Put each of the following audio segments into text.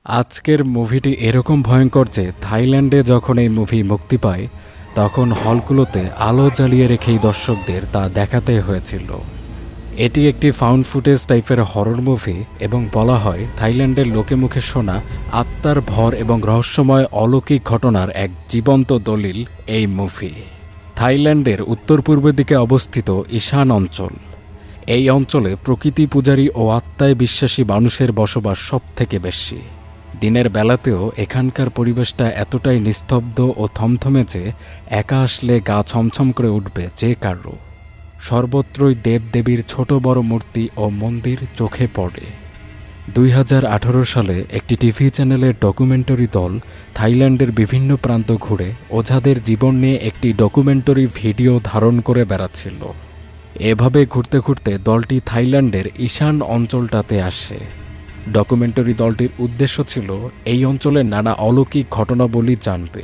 আজকের মুভিটি এরকম ভয়ঙ্কর যে থাইল্যান্ডে যখন এই মুভি মুক্তি পায় তখন হলগুলোতে আলো জ্বালিয়ে রেখেই দর্শকদের তা দেখাতে হয়েছিল। এটি একটি ফাউন্ড ফুটেজ টাইপের হরর মুভি এবং বলা হয় থাইল্যান্ডের লোকে মুখে শোনা আত্মার ভর এবং রহস্যময় অলৌকিক ঘটনার এক জীবন্ত দলিল এই মুভি। থাইল্যান্ডের উত্তর পূর্ব দিকে অবস্থিত ঈশান অঞ্চল। এই অঞ্চলে প্রকৃতি পূজারী ও আত্মায় বিশ্বাসী মানুষের বসবাস সব থেকে বেশি। দিনের বেলাতেও এখানকার পরিবেশটা এতটাই নিস্তব্ধ ও থমথমে যে একা আসলে গা ছমছম করে উঠবে যে কারো। সর্বত্রই দেবদেবীর ছোট বড় মূর্তি ও মন্দির চোখে পড়ে। 2018 সালে একটি টিভি চ্যানেলের ডকুমেন্টারি দল থাইল্যান্ডের বিভিন্ন প্রান্ত ঘুরে ওঝাদের জীবন নিয়ে একটি ডকুমেন্টারি ভিডিও ধারণ করে বেড়াচ্ছিল। এভাবে ঘুরতে ঘুরতে দলটি থাইল্যান্ডের ঈশান অঞ্চলটাতে আসে। ডকুমেন্টারি দলটির উদ্দেশ্য ছিল এই অঞ্চলের নানা অলৌকিক ঘটনাবলী জানবে,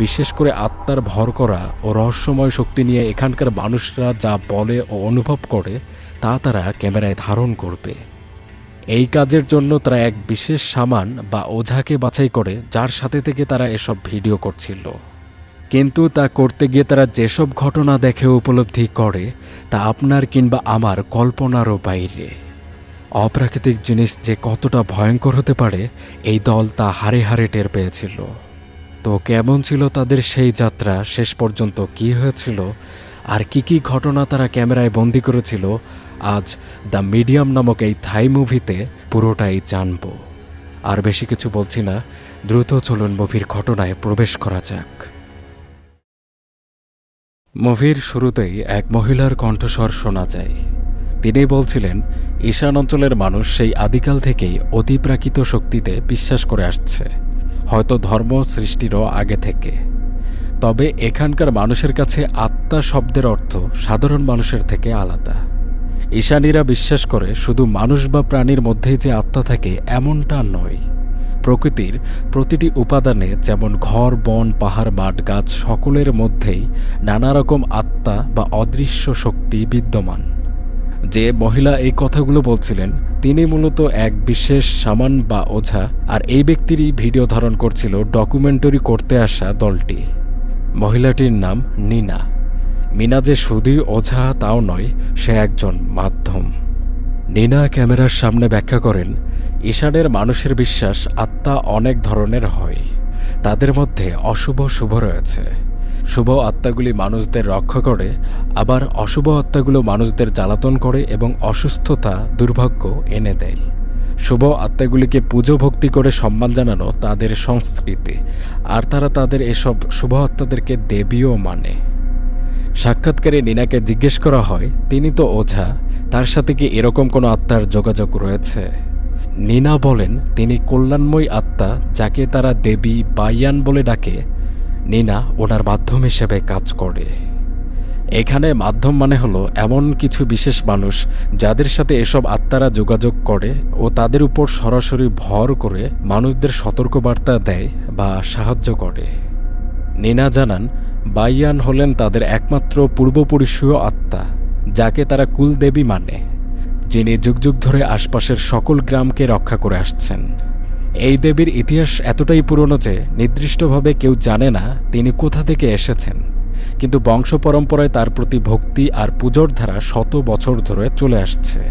বিশেষ করে আত্মার ভর করা ও রহস্যময় শক্তি নিয়ে এখানকার মানুষরা যা বলে ও অনুভব করে তা তারা ক্যামেরায় ধারণ করবে। এই কাজের জন্য তারা এক বিশেষ সামান বা ওঝাকে বাছাই করে যার সাথে থেকে তারা এসব ভিডিও করছিল। কিন্তু তা করতে গিয়ে তারা যেসব ঘটনা দেখে উপলব্ধি করে তা আপনার কিংবা আমার কল্পনারও বাইরে। অপ্রাকৃতিক জিনিস যে কতটা ভয়ঙ্কর হতে পারে এই দল তা হাড়ে হাড়ে টের পেয়েছিল। তো কেমন ছিল তাদের সেই যাত্রা, শেষ পর্যন্ত কি হয়েছিল আর কি ঘটনা তারা ক্যামেরায় বন্দি করেছিল, আজ দ্য মিডিয়াম নামক এই থাই মুভিতে পুরোটাই জানব। আর বেশি কিছু বলছি না, দ্রুত চলুন মুভির ঘটনায় প্রবেশ করা যাক। মুভির শুরুতেই এক মহিলার কণ্ঠস্বর শোনা যায়। তিনি বলছিলেন ঈশান অঞ্চলের মানুষ সেই আদিকাল থেকেই অতিপ্রাকৃত শক্তিতে বিশ্বাস করে আসছে, হয়তো ধর্ম সৃষ্টিরও আগে থেকে। তবে এখানকার মানুষের কাছে আত্মা শব্দের অর্থ সাধারণ মানুষের থেকে আলাদা। ঈশানীরা বিশ্বাস করে শুধু মানুষ বা প্রাণীর মধ্যেই যে আত্মা থাকে এমনটা নয়। প্রকৃতির প্রতিটি উপাদানে যেমন ঘর, বন, পাহাড়, মাঠ, গাছ সকলের মধ্যেই নানা রকম আত্মা বা অদৃশ্য শক্তি বিদ্যমান। যে মহিলা এই কথাগুলো বলছিলেন তিনি মূলত এক বিশেষ সামান বা ওঝা, আর এই ব্যক্তিরই ভিডিও ধারণ করছিল ডকুমেন্টারি করতে আসা দলটি। মহিলাটির নাম নিনা। মিনা যে শুধুই ওঝা তাও নয়, সে একজন মাধ্যম। নিনা ক্যামেরার সামনে ব্যাখ্যা করেন ঈশানের মানুষের বিশ্বাস আত্মা অনেক ধরনের হয়। তাদের মধ্যে অশুভ শুভ রয়েছে। শুভ আত্মাগুলি মানুষদের রক্ষা করে, আবার অশুভ আত্মাগুলো মানুষদের জ্বালাতন করে এবং অসুস্থতা, দুর্ভাগ্য এনে দেয়। শুভ আত্মাগুলিকে পুজো ভক্তি করে সম্মান জানানো তাদের সংস্কৃতি, আর তারা তাদের এসব শুভ আত্মাদেরকে দেবীও মানে। সাক্ষাৎকারে নিনাকে জিজ্ঞেস করা হয় তিনি তো ওঝা, তার সাথে কি এরকম কোনো আত্মার যোগাযোগ রয়েছে? নিনা বলেন তিনি কল্যাণময় আত্মা, যাকে তারা দেবী বাইয়ান বলে ডাকে। নিনা ওনার মাধ্যম হিসেবে কাজ করে। এখানে মাধ্যম মানে হলো এমন কিছু বিশেষ মানুষ যাদের সাথে এসব আত্মারা যোগাযোগ করে ও তাদের উপর সরাসরি ভর করে মানুষদের সতর্কবার্তা দেয় বা সাহায্য করে। নিনা জানান বাইয়ান হলেন তাদের একমাত্র পূর্বপুরুষীয় আত্মা, যাকে তারা কুলদেবী মানে, যিনি যুগ যুগ ধরে আশপাশের সকল গ্রামকে রক্ষা করে আসছেন। এই দেবীর ইতিহাস এতটাই পুরনো যে নির্দিষ্টভাবে কেউ জানে না তিনি কোথা থেকে এসেছেন, কিন্তু বংশ পরম্পরায় তার প্রতি ভক্তি আর পুজোর ধারা শত বছর ধরে চলে আসছে।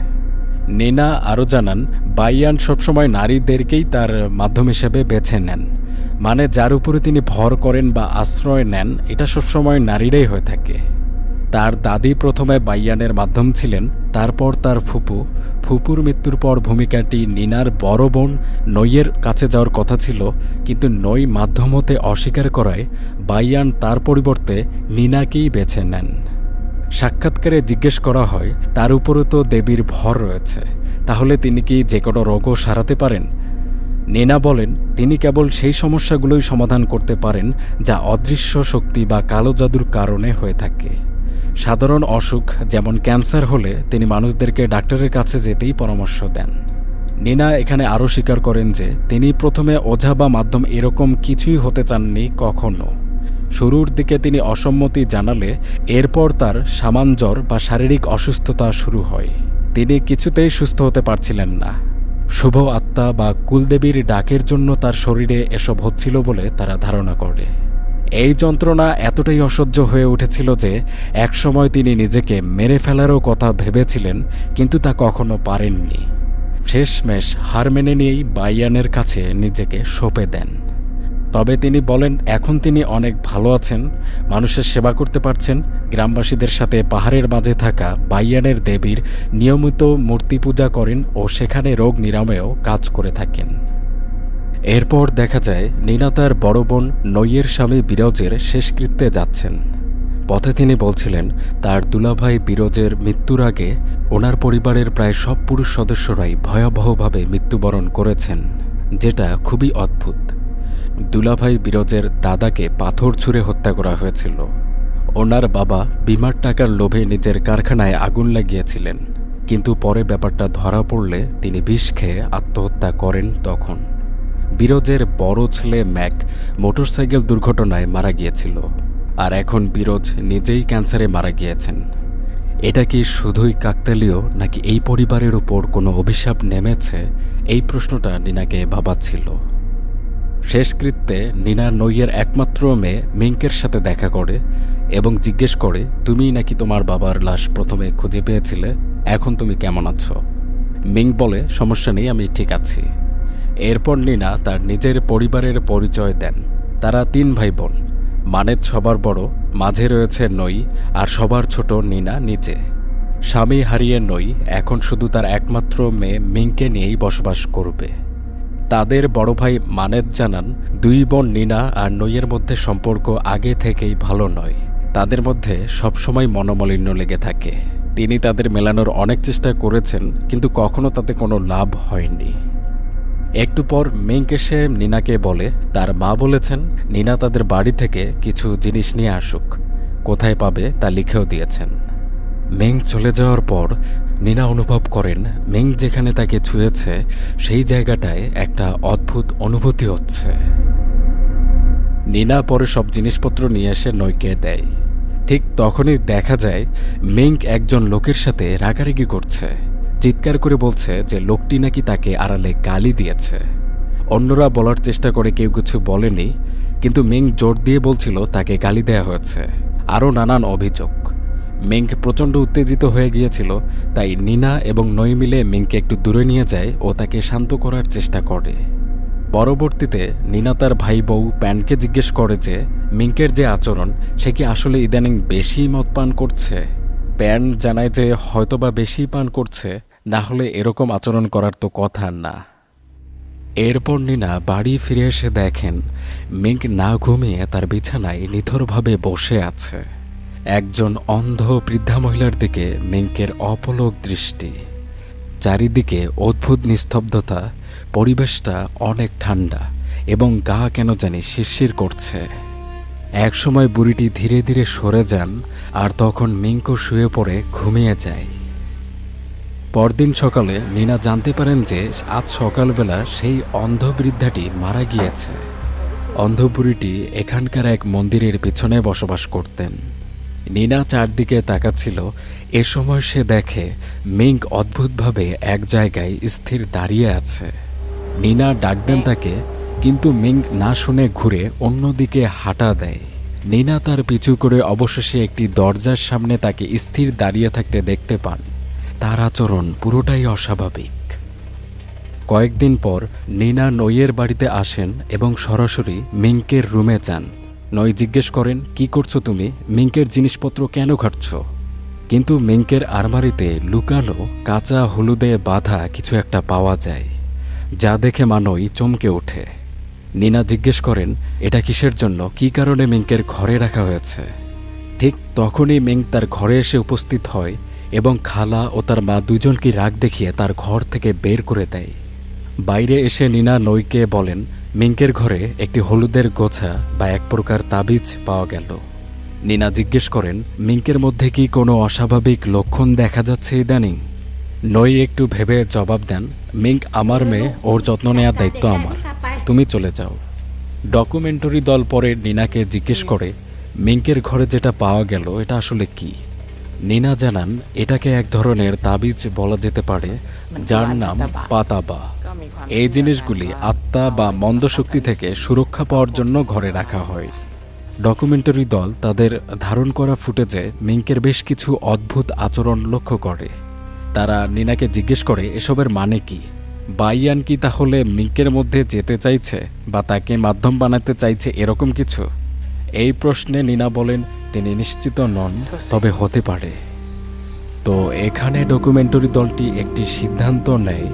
নিনা আরও জানান বাইয়ান সবসময় নারীদেরকেই তার মাধ্যম হিসেবে বেছে নেন, মানে যার উপরে তিনি ভর করেন বা আশ্রয় নেন এটা সবসময় নারীরাই হয়ে থাকে। তার দাদি প্রথমে বাইয়ানের মাধ্যম ছিলেন, তারপর তার ফুপুর মৃত্যুর পর ভূমিকাটি নিনার বড় বোন নইয়ের কাছে যাওয়ার কথা ছিল, কিন্তু নই মাধ্যম হতে অস্বীকার করায় বাইয়ান তার পরিবর্তে নিনাকেই বেছে নেন। সাক্ষাৎকারে জিজ্ঞেস করা হয় তার উপরও তো দেবীর ভর রয়েছে, তাহলে তিনি কি যে কোনো রোগও সারাতে পারেন? নিনা বলেন তিনি কেবল সেই সমস্যাগুলোই সমাধান করতে পারেন যা অদৃশ্য শক্তি বা কালো জাদুর কারণে হয়ে থাকে। সাধারণ অসুখ যেমন ক্যান্সার হলে তিনি মানুষদেরকে ডাক্তারের কাছে যেতেই পরামর্শ দেন। নিনা এখানে আরও স্বীকার করেন যে তিনি প্রথমে ওঝা বা মাধ্যম এরকম কিছুই হতে চাননি কখনো। শুরুর দিকে তিনি অসম্মতি জানালে এরপর তার সামান্য জ্বর বা শারীরিক অসুস্থতা শুরু হয়। তিনি কিছুতেই সুস্থ হতে পারছিলেন না। শুভ আত্মা বা কুলদেবীর ডাকের জন্য তার শরীরে এসব হচ্ছিল বলে তারা ধারণা করে। এই যন্ত্রণা এতটাই অসহ্য হয়ে উঠেছিল যে একসময় তিনি নিজেকে মেরে ফেলারও কথা ভেবেছিলেন, কিন্তু তা কখনো পারেননি। শেষমেশ হার মেনে নিয়েই বাইয়ানের কাছে নিজেকে সঁপে দেন। তবে তিনি বলেন এখন তিনি অনেক ভালো আছেন, মানুষের সেবা করতে পারছেন, গ্রামবাসীদের সাথে পাহাড়ের মাঝে থাকা বাইয়ানের দেবীর নিয়মিত মূর্তি পূজা করেন ও সেখানে রোগ নিরাময়েও কাজ করে থাকেন। এরপর দেখা যায় নীনা তার বড় বোন নইয়ের স্বামী বিরজের শেষকৃত্যে যাচ্ছেন। পথে তিনি বলছিলেন তার দুলাভাই বিরজের মৃত্যুর আগে ওনার পরিবারের প্রায় সব পুরুষ সদস্যরাই ভয়াবহভাবে মৃত্যুবরণ করেছেন, যেটা খুবই অদ্ভুত। দুলাভাই বিরজের দাদাকে পাথর ছুঁড়ে হত্যা করা হয়েছিল। ওনার বাবা বিমার টাকার লোভে নিজের কারখানায় আগুন লাগিয়েছিলেন, কিন্তু পরে ব্যাপারটা ধরা পড়লে তিনি বিষ খেয়ে আত্মহত্যা করেন। তখন বিরজের বড় ছেলে ম্যাক মোটরসাইকেল দুর্ঘটনায় মারা গিয়েছিল, আর এখন বিরজ নিজেই ক্যান্সারে মারা গিয়েছেন। এটা কি শুধুই কাকতালীয়, নাকি এই পরিবারের ওপর কোনো অভিশাপ নেমেছে? এই প্রশ্নটা নীনাকে ভাবাচ্ছিল। শেষকৃত্যে নীনা নইয়ের একমাত্র মেয়ে মিঙ্কের সাথে দেখা করে এবং জিজ্ঞেস করে, তুমি নাকি তোমার বাবার লাশ প্রথমে খুঁজে পেয়েছিলে, এখন তুমি কেমন আছো? মিং বলে, সমস্যা নেই, আমি ঠিক আছি। এরপর নীনা তার নিজের পরিবারের পরিচয় দেন। তারা 3 ভাই বোন। মানেত সবার বড়, মাঝে রয়েছে নই, আর সবার ছোট নীনা নিজে। স্বামী হারিয়ে নই এখন শুধু তার একমাত্র মেয়ে মিংকে নিয়েই বসবাস করবে। তাদের বড় ভাই মানেত জানান 2 বোন নীনা আর নইয়ের মধ্যে সম্পর্ক আগে থেকেই ভালো নয়। তাদের মধ্যে সবসময় মনোমালিন্য লেগে থাকে। তিনি তাদের মেলানোর অনেক চেষ্টা করেছেন, কিন্তু কখনো তাতে কোনো লাভ হয়নি। একটু পর মিঙ্ক এসে নীনাকে বলে তার মা বলেছেন নীনা তাদের বাড়ি থেকে কিছু জিনিস নিয়ে আসুক, কোথায় পাবে তা লিখেও দিয়েছেন। মিং চলে যাওয়ার পর নীনা অনুভব করেন মিং যেখানে তাকে ছুঁয়েছে সেই জায়গাটায় একটা অদ্ভুত অনুভূতি হচ্ছে। নীনা পরে সব জিনিসপত্র নিয়ে এসে নইকে দেয়। ঠিক তখনই দেখা যায় মিং একজন লোকের সাথে রাগারাগি করছে, চিৎকার করে বলছে যে লোকটি নাকি তাকে আড়ালে গালি দিয়েছে। অন্যরা বলার চেষ্টা করে কেউ কিছু বলেনি, কিন্তু মিং জোর দিয়ে বলছিল তাকে গালি দেয়া হয়েছে। আরও নানান অভিযোগ। মিং প্রচণ্ড উত্তেজিত হয়ে গিয়েছিল, তাই নীনা এবং নই মিলে মিংকে একটু দূরে নিয়ে যায় ও তাকে শান্ত করার চেষ্টা করে। পরবর্তীতে নীনা তার ভাই বউ প্যানকে জিজ্ঞেস করে যে মিংকের যে আচরণ, সে কি আসলে ইদানিং বেশি মদ পান করছে। প্যান জানায় যে হয়তোবা বেশি পান করছে, না হলে এরকম আচরণ করার তো কথা না। এরপর নীনা বাড়ি ফিরে এসে দেখেন মিং না ঘুমিয়ে তার বিছানায় নিথরভাবে বসে আছে। একজন অন্ধ বৃদ্ধা মহিলার দিকে মিংকের অপলক দৃষ্টি। চারিদিকে অদ্ভুত নিস্তব্ধতা, পরিবেশটা অনেক ঠান্ডা এবং গা কেন জানি শিরশির করছে। একসময় বুড়িটি ধীরে ধীরে সরে যান, আর তখন মিংকো শুয়ে পড়ে ঘুমিয়ে যায়। পরদিন সকালে নীনা জানতে পারেন যে আজ সকালবেলা সেই অন্ধ বৃদ্ধাটি মারা গিয়েছে। অন্ধ বুড়িটি এখানকার এক মন্দিরের পিছনে বসবাস করতেন। নীনা চারদিকে তাকাচ্ছিল। এ সময় সে দেখে মিং অদ্ভুতভাবে এক জায়গায় স্থির দাঁড়িয়ে আছে। নীনা ডাক দেন তাকে, কিন্তু মিং না শুনে ঘুরে অন্যদিকে হাঁটা দেয়। নীনা তার পিছু করে অবশেষে একটি দরজার সামনে তাকে স্থির দাঁড়িয়ে থাকতে দেখতে পান। তার আচরণ পুরোটাই অস্বাভাবিক। কয়েকদিন পর নীনা নইয়ের বাড়িতে আসেন এবং সরাসরি মিংকের রুমে যান। নই জিজ্ঞেস করেন, কি করছো তুমি? মিংকের জিনিসপত্র কেন ঘাটছ? কিন্তু মিংকের আলমারিতে লুকানো কাঁচা হলুদে বাঁধা কিছু একটা পাওয়া যায়, যা দেখে নই চমকে ওঠে। নীনা জিজ্ঞেস করেন এটা কিসের জন্য, কী কারণে মিংকের ঘরে রাখা হয়েছে। ঠিক তখনই মিং তার ঘরে এসে উপস্থিত হয় এবং খালা ও তার মা দুজনকে রাগ দেখিয়ে তার ঘর থেকে বের করে দেয়। বাইরে এসে নীনা নইকে বলেন মিংকের ঘরে একটি হলুদের গোছা বা এক প্রকার তাবিজ পাওয়া গেল। নীনা জিজ্ঞেস করেন মিংকের মধ্যে কি কোনো অস্বাভাবিক লক্ষণ দেখা যাচ্ছে ইদানিং? নই একটু ভেবে জবাব দেন, মিং আমার মেয়ে, ওর যত্ন নেওয়ার দায়িত্ব আমার, তুমি চলে যাও। ডকুমেন্টারি দল পরে নীনাকে জিজ্ঞেস করে মিংকের ঘরে যেটা পাওয়া গেল এটা আসলে কি। নীনা জানান এটাকে এক ধরনের তাবিজ বলা যেতে পারে, যার নাম পাতাবা। এই জিনিসগুলি আত্মা বা মন্দ শক্তি থেকে সুরক্ষা পাওয়ার জন্য ঘরে রাখা হয়। ডকুমেন্টারি দল তাদের ধারণ করা ফুটেজে মিঙ্কের বেশ কিছু অদ্ভুত আচরণ লক্ষ্য করে। তারা নিনাকে জিজ্ঞেস করে এসবের মানে কি। বাইয়ান কি তাহলে মিঙ্কের মধ্যে যেতে চাইছে বা তাকে মাধ্যম বানাতে চাইছে এরকম কিছু? এই প্রশ্নে নিনা বলেন তিনি নিশ্চিত নন, তবে হতে পারে। তো এখানে ডকুমেন্টারি দলটি একটি সিদ্ধান্ত নেয়।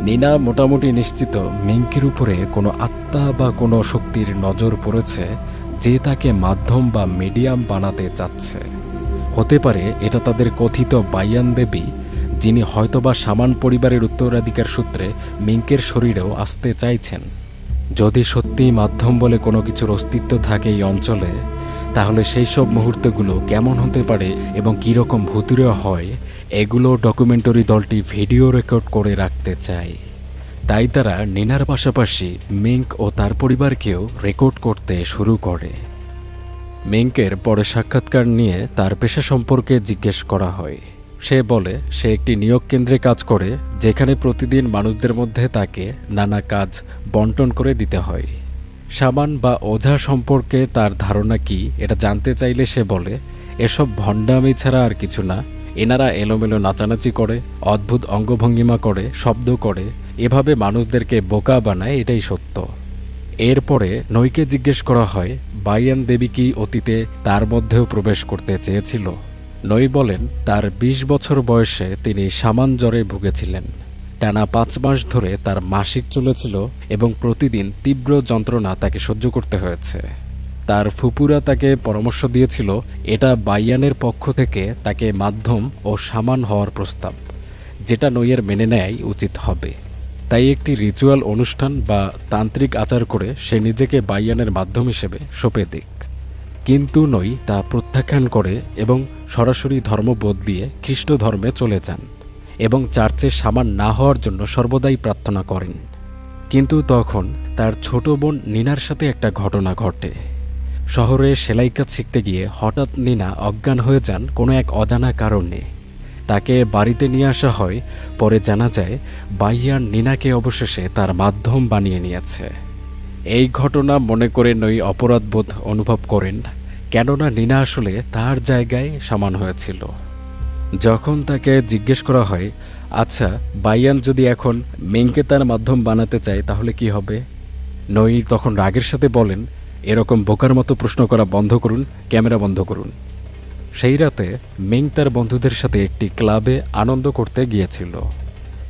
নিনা মোটামুটি নিশ্চিত মিঙ্কের উপরে কোনো আত্মা বা কোনো শক্তির নজর পড়েছে যে তাকে মাধ্যম বা মিডিয়াম বানাতে চাচ্ছে। হতে পারে এটা তাদের কথিত বাইয়ান দেবী, যিনি হয়তোবা সামান পরিবারের উত্তরাধিকার সূত্রে মিঙ্কের শরীরেও আসতে চাইছেন। যদি সত্যিই মাধ্যম বলে কোনো কিছুর অস্তিত্ব থাকে এই অঞ্চলে, তাহলে সেই সব মুহূর্তগুলো কেমন হতে পারে এবং কীরকম ভুতুড়ে হয়, এগুলো ডকুমেন্টারি দলটি ভিডিও রেকর্ড করে রাখতে চায়। তাই তারা নিনার পাশাপাশি মিঙ্ক ও তার পরিবারকেও রেকর্ড করতে শুরু করে। মিঙ্কের পরে সাক্ষাৎকার নিয়ে তার পেশা সম্পর্কে জিজ্ঞেস করা হয়। সে বলে সে একটি নিয়োগ কেন্দ্রে কাজ করে, যেখানে প্রতিদিন মানুষদের মধ্যে তাকে নানা কাজ বন্টন করে দিতে হয়। শামান বা ওঝা সম্পর্কে তার ধারণা কি এটা জানতে চাইলে সে বলে এসব ভণ্ডামি ছাড়া আর কিছু না। এনারা এলোমেলো নাচানাচি করে, অদ্ভুত অঙ্গভঙ্গিমা করে, শব্দ করে, এভাবে মানুষদেরকে বোকা বানায়, এটাই সত্য। এরপরে নইকে জিজ্ঞেস করা হয় বাইয়ান দেবী কি অতীতে তার মধ্যেও প্রবেশ করতে চেয়েছিল। নই বলেন তার ২০ বছর বয়সে তিনি সামান জ্বরে ভুগেছিলেন। টানা ৫ মাস ধরে তার মাসিক চলেছিল এবং প্রতিদিন তীব্র যন্ত্রণা তাকে সহ্য করতে হয়েছে। তার ফুপুরা তাকে পরামর্শ দিয়েছিল এটা বাইয়ানের পক্ষ থেকে তাকে মাধ্যম ও সামান হওয়ার প্রস্তাব, যেটা নইয়ের মেনে নেয়াই উচিত হবে। তাই একটি রিচুয়াল অনুষ্ঠান বা তান্ত্রিক আচার করে সে নিজেকে বাইয়ানের মাধ্যম হিসেবে সঁপে দিক। কিন্তু নই তা প্রত্যাখ্যান করে এবং সরাসরি ধর্ম বদলিয়ে খ্রিস্ট ধর্মে চলে যান এবং চার্চে সামান না হওয়ার জন্য সর্বদাই প্রার্থনা করেন। কিন্তু তখন তার ছোট বোন নিনার সাথে একটা ঘটনা ঘটে। শহরে সেলাই কাজ শিখতে গিয়ে হঠাৎ নিনা অজ্ঞান হয়ে যান কোনো এক অজানা কারণে। তাকে বাড়িতে নিয়ে আসা হয়। পরে জানা যায় বাইয়ান নিনাকে অবশেষে তার মাধ্যম বানিয়ে নিয়েছে। এই ঘটনা মনে করে নই অপরাধবোধ অনুভব করেন, কেননা নিনা আসলে তার জায়গায় সমান হয়েছিল। যখন তাকে জিজ্ঞেস করা হয় আচ্ছা বাইয়ান যদি এখন মিংকে তার মাধ্যম বানাতে চায় তাহলে কি হবে, নই তখন রাগের সাথে বলেন এরকম বোকার মতো প্রশ্ন করা বন্ধ করুন, ক্যামেরা বন্ধ করুন। সেই রাতে মিং তার বন্ধুদের সাথে একটি ক্লাবে আনন্দ করতে গিয়েছিল।